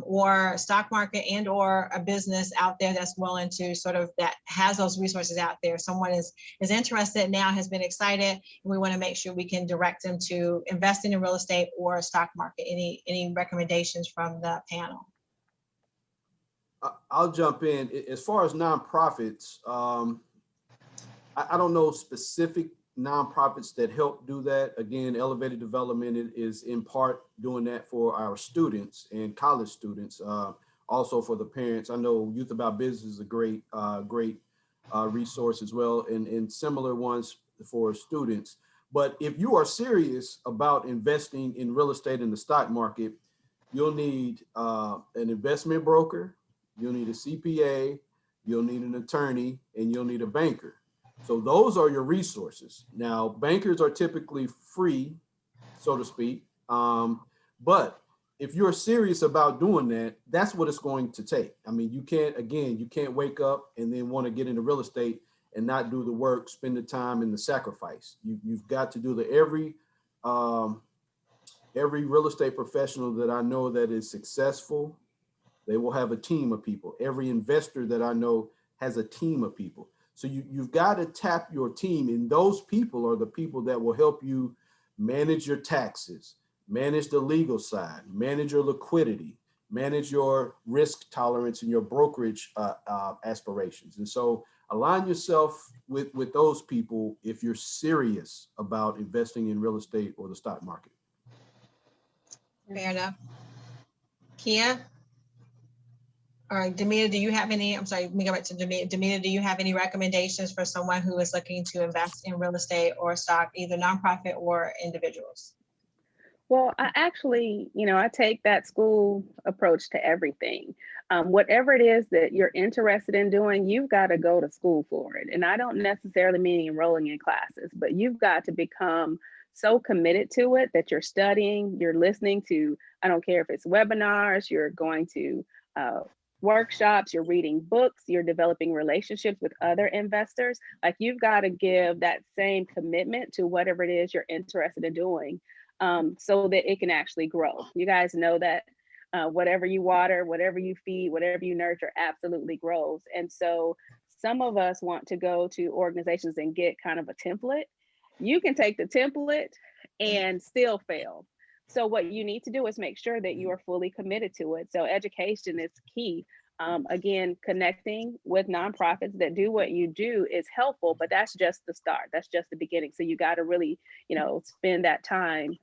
or stock market, and or a business out there that's willing to sort of, that has those resources out there. Someone is interested now, has been excited, and we want to make sure we can direct them to investing in real estate or stock market. Any recommendations from the panel? I'll jump in. As far as nonprofits, I don't know specific nonprofits that help do that. Again, Elevated Development is in part doing that for our students and college students, also for the parents. I know Youth About Business is a great resource as well, and similar ones for students. But if you are serious about investing in real estate in the stock market, you'll need an investment broker, you'll need a CPA, you'll need an attorney, and you'll need a banker. So those are your resources. Now, bankers are typically free, so to speak. But if you're serious about doing that, that's what it's going to take. I mean, you can't wake up and then want to get into real estate and not do the work, spend the time and the sacrifice. You've got to do every real estate professional that I know that is successful, they will have a team of people. Every investor that I know has a team of people. So you've got to tap your team, and those people are the people that will help you manage your taxes, manage the legal side, manage your liquidity, manage your risk tolerance and your brokerage aspirations. And so align yourself with those people if you're serious about investing in real estate or the stock market. Fair enough. Kia? Or Dimeta, do you have any, I'm sorry, let me go back to Dimeta. Dimeta, do you have any recommendations for someone who is looking to invest in real estate or stock, either nonprofit or individuals? Well, I actually, I take that school approach to everything. Whatever it is that you're interested in doing, you've got to go to school for it. And I don't necessarily mean enrolling in classes, but you've got to become so committed to it that you're studying, you're listening to, I don't care if it's webinars, you're going to workshops, you're reading books, you're developing relationships with other investors. Like, you've got to give that same commitment to whatever it is you're interested in doing, so that it can actually grow. You guys know that whatever you water, whatever you feed, whatever you nurture absolutely grows. And so some of us want to go to organizations and get kind of a template. You can take the template and still fail. So what you need to do is make sure that you are fully committed to it. So education is key. Again, connecting with nonprofits that do what you do is helpful, but that's just the start. That's just the beginning. So you got to really, spend that time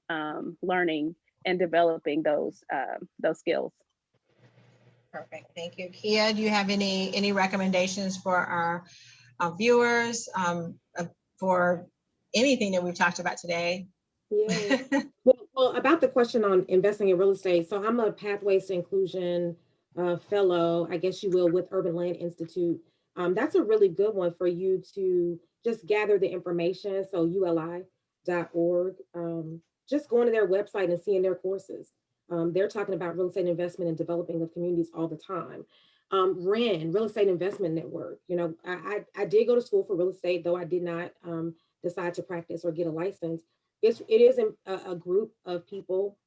learning and developing those skills. Perfect, thank you. Kia, do you have any recommendations for our viewers for anything that we've talked about today? Yeah. Well, about the question on investing in real estate. So I'm a Pathways to Inclusion fellow, I guess you will, with Urban Land Institute. That's a really good one for you to just gather the information. So uli.org, just going to their website and seeing their courses. They're talking about real estate investment and developing of communities all the time. REN, Real Estate Investment Network. I did go to school for real estate, though I did not decide to practice or get a license. It is a group of people,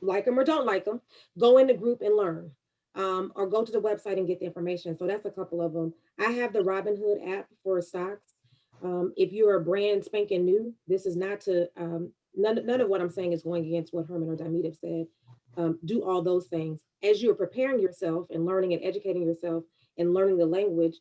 like them or don't like them, go in the group and learn, or go to the website and get the information. So that's a couple of them. I have the Robinhood app for stocks. If you're a brand spanking new, this is not to, none of what I'm saying is going against what Herman or Dimeta said. Do all those things. As you're preparing yourself and learning and educating yourself and learning the language,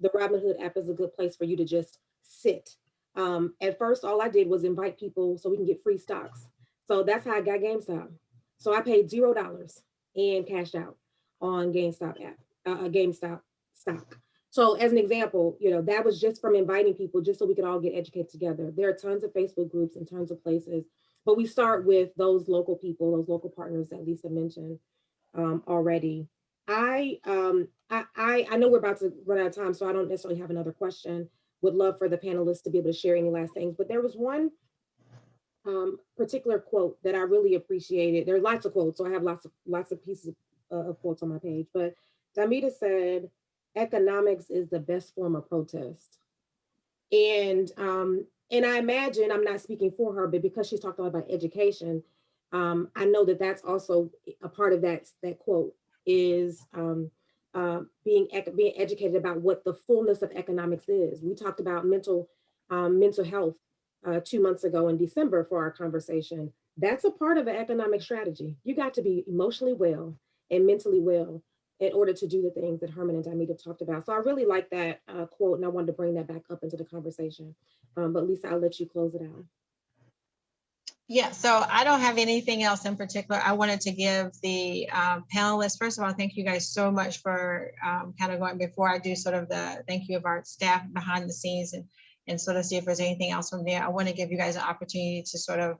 the Robinhood app is a good place for you to just sit. At first, all I did was invite people so we can get free stocks. So that's how I got GameStop. So I paid $0 and cashed out on GameStop app, a GameStop stock. So as an example, that was just from inviting people just so we could all get educated together. There are tons of Facebook groups and tons of places, but we start with those local people, those local partners that Lisa mentioned already. I know we're about to run out of time, so I don't necessarily have another question. Would love for the panelists to be able to share any last things, but there was one particular quote that I really appreciated. There are lots of quotes, so I have lots of pieces of quotes on my page, but Dimeta said, economics is the best form of protest. And I imagine, I'm not speaking for her, but because she's talking about education, I know that that's also a part of that quote is being educated about what the fullness of economics is. We talked about mental health 2 months ago in December for our conversation. That's a part of an economic strategy. You got to be emotionally well and mentally well in order to do the things that Herman and Dimeta talked about. So I really like that quote, and I wanted to bring that back up into the conversation. But Lisa, I'll let you close it out. Yeah, so I don't have anything else in particular. I wanted to give the panelists, first of all, thank you guys so much for kind of going, before I do sort of the thank you of our staff behind the scenes and sort of see if there's anything else from there. I want to give you guys an opportunity to sort of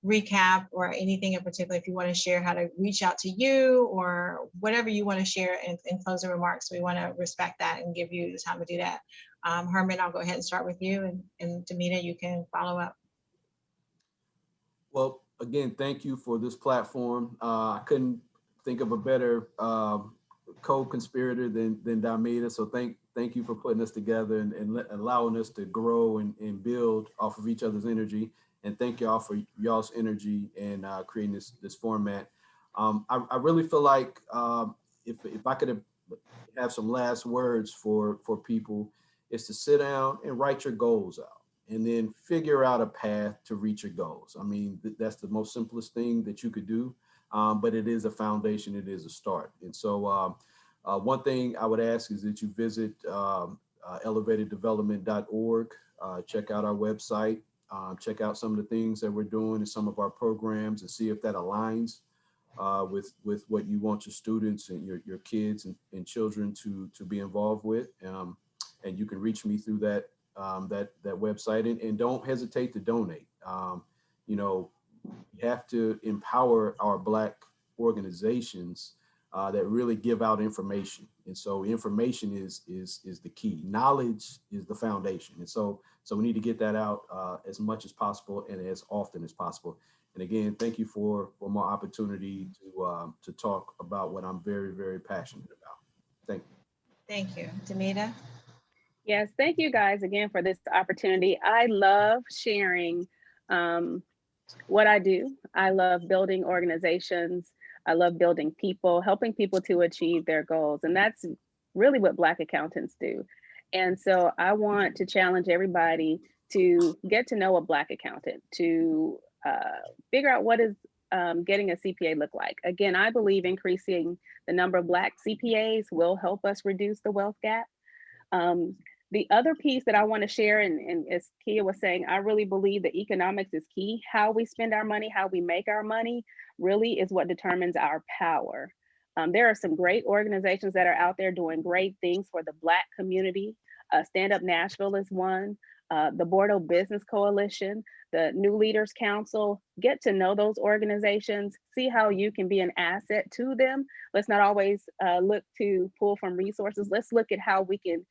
recap or anything in particular, if you want to share how to reach out to you or whatever you want to share in closing remarks. We want to respect that and give you the time to do that. Herman, I'll go ahead and start with you, and Dimeta, you can follow up. Well, again, thank you for this platform. I couldn't think of a better co-conspirator than Dimeta. So thank you for putting us together and allowing us to grow and build off of each other's energy. And thank y'all for y'all's energy and creating this format. I really feel like if I could have some last words for people, is to sit down and write your goals out, and then figure out a path to reach your goals. I mean, that's the most simplest thing that you could do, but it is a foundation, it is a start. And so one thing I would ask is that you visit elevateddevelopment.org, check out our website, check out some of the things that we're doing and some of our programs, and see if that aligns with what you want your students and your kids and children to be involved with. And you can reach me through that website, and don't hesitate to donate. You know, we have to empower our Black organizations that really give out information. And so information is the key. Knowledge is the foundation. And so we need to get that out as much as possible and as often as possible. And again, thank you for more opportunity to talk about what I'm very, very passionate about. Thank you. Thank you. Dimeta? Yes, thank you guys again for this opportunity. I love sharing what I do. I love building organizations. I love building people, helping people to achieve their goals. And that's really what Black accountants do. And so I want to challenge everybody to get to know a Black accountant, to figure out what is getting a CPA look like. Again, I believe increasing the number of Black CPAs will help us reduce the wealth gap. The other piece that I want to share, and as Kia was saying, I really believe that economics is key. How we spend our money, how we make our money really is what determines our power. There are some great organizations that are out there doing great things for the Black community. Stand Up Nashville is one, the Bordeaux Business Coalition, the New Leaders Council. Get to know those organizations, see how you can be an asset to them. Let's not always look to pull from resources. Let's look at how we can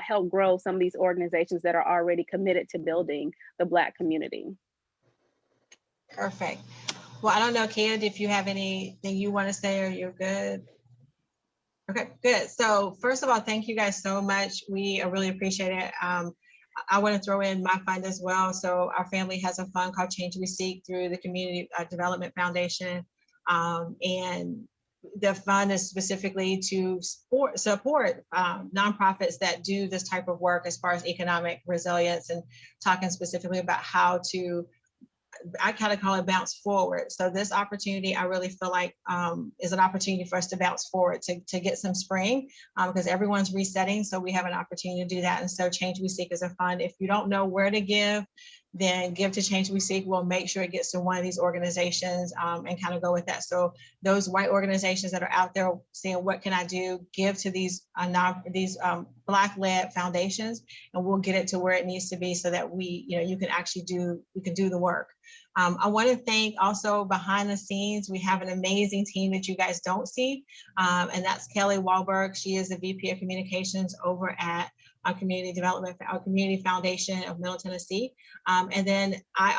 help grow some of these organizations that are already committed to building the Black community. Perfect. Well, I don't know, Kia, if you have anything you want to say, or you're good? Okay, good. So first of all, thank you guys so much. We really appreciate it. I want to throw in my fund as well. So our family has a fund called Change We Seek through the Community Development Foundation. And the fund is specifically to support nonprofits that do this type of work as far as economic resilience, and talking specifically about how to, I kind of call it bounce forward. So this opportunity, I really feel like is an opportunity for us to bounce forward, to get some spring, because everyone's resetting. So we have an opportunity to do that. And so Change We Seek is a fund. If you don't know where to give, then give to Change We Seek. We'll make sure it gets to one of these organizations and kind of go with that. So those white organizations that are out there saying, what can I do? Give to these Black-led foundations, and we'll get it to where it needs to be so that you can actually do the work. I want to thank also behind the scenes, we have an amazing team that you guys don't see, and that's Kelly Wahlberg. She is the VP of Communications over at our Community Development, our Community Foundation of Middle Tennessee. And then I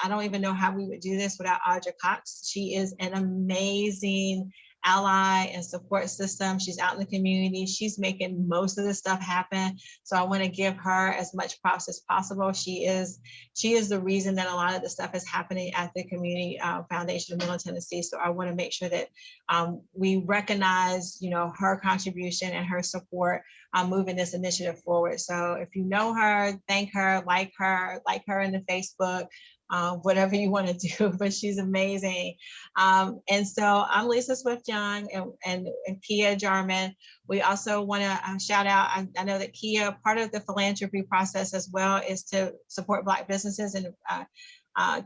don't even know how we would do this without Audra Cox. She is an amazing ally and support system. She's out in the community. She's making most of this stuff happen. So I want to give her as much props as possible. She is the reason that a lot of the stuff is happening at the Community Foundation of Middle Tennessee. So I want to make sure that we recognize, her contribution and her support moving this initiative forward. So if you know her, thank her, like her in the Facebook. whatever you want to do, but she's amazing. And so I'm Lisa Swift-Young and Kia Jarmon. We also want to shout out, I know that Kia, part of the philanthropy process as well is to support Black businesses, and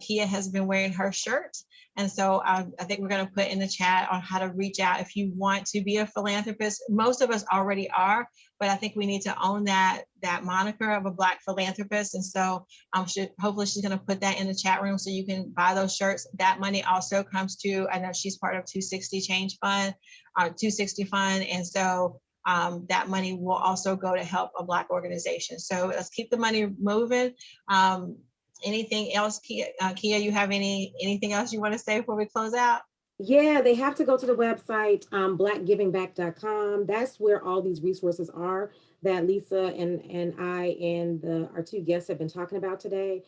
Kia has been wearing her shirt. And so I think we're going to put in the chat on how to reach out if you want to be a philanthropist. Most of us already are, but I think we need to own that moniker of a Black philanthropist. And so hopefully she's going to put that in the chat room so you can buy those shirts. That money also comes to, I know she's part of 260 Change Fund, 260 Fund. And so that money will also go to help a Black organization. So let's keep the money moving. Anything else, Kia, you have anything else you want to say before we close out? Yeah, they have to go to the website, blackgivingback.com. That's where all these resources are that Lisa and I and our two guests have been talking about today.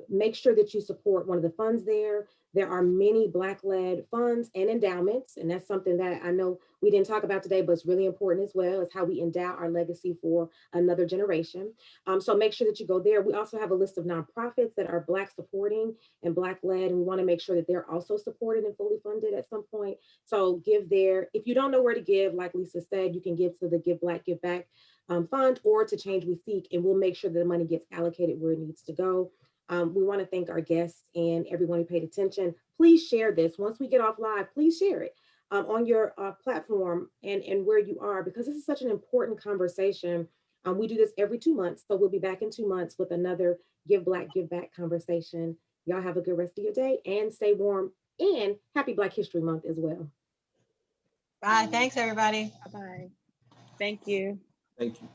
Make sure that you support one of the funds there. There are many Black-led funds and endowments, and that's something that I know we didn't talk about today, but it's really important as well, is how we endow our legacy for another generation. So make sure that you go there. We also have a list of nonprofits that are Black supporting and Black-led, and we want to make sure that they're also supported and fully funded at some point. So give there. If you don't know where to give, like Lisa said, you can give to the Give Black, Give Back fund, or to Change We Seek, and we'll make sure that the money gets allocated where it needs to go. We want to thank our guests and everyone who paid attention. Please share this. Once we get off live, please share it on your platform and where you are, because this is such an important conversation. We do this every 2 months, so we'll be back in 2 months with another Give Black, Give Back conversation. Y'all have a good rest of your day and stay warm, and happy Black History Month as well. Bye. Thanks, everybody. Bye-bye. Thank you. Thank you.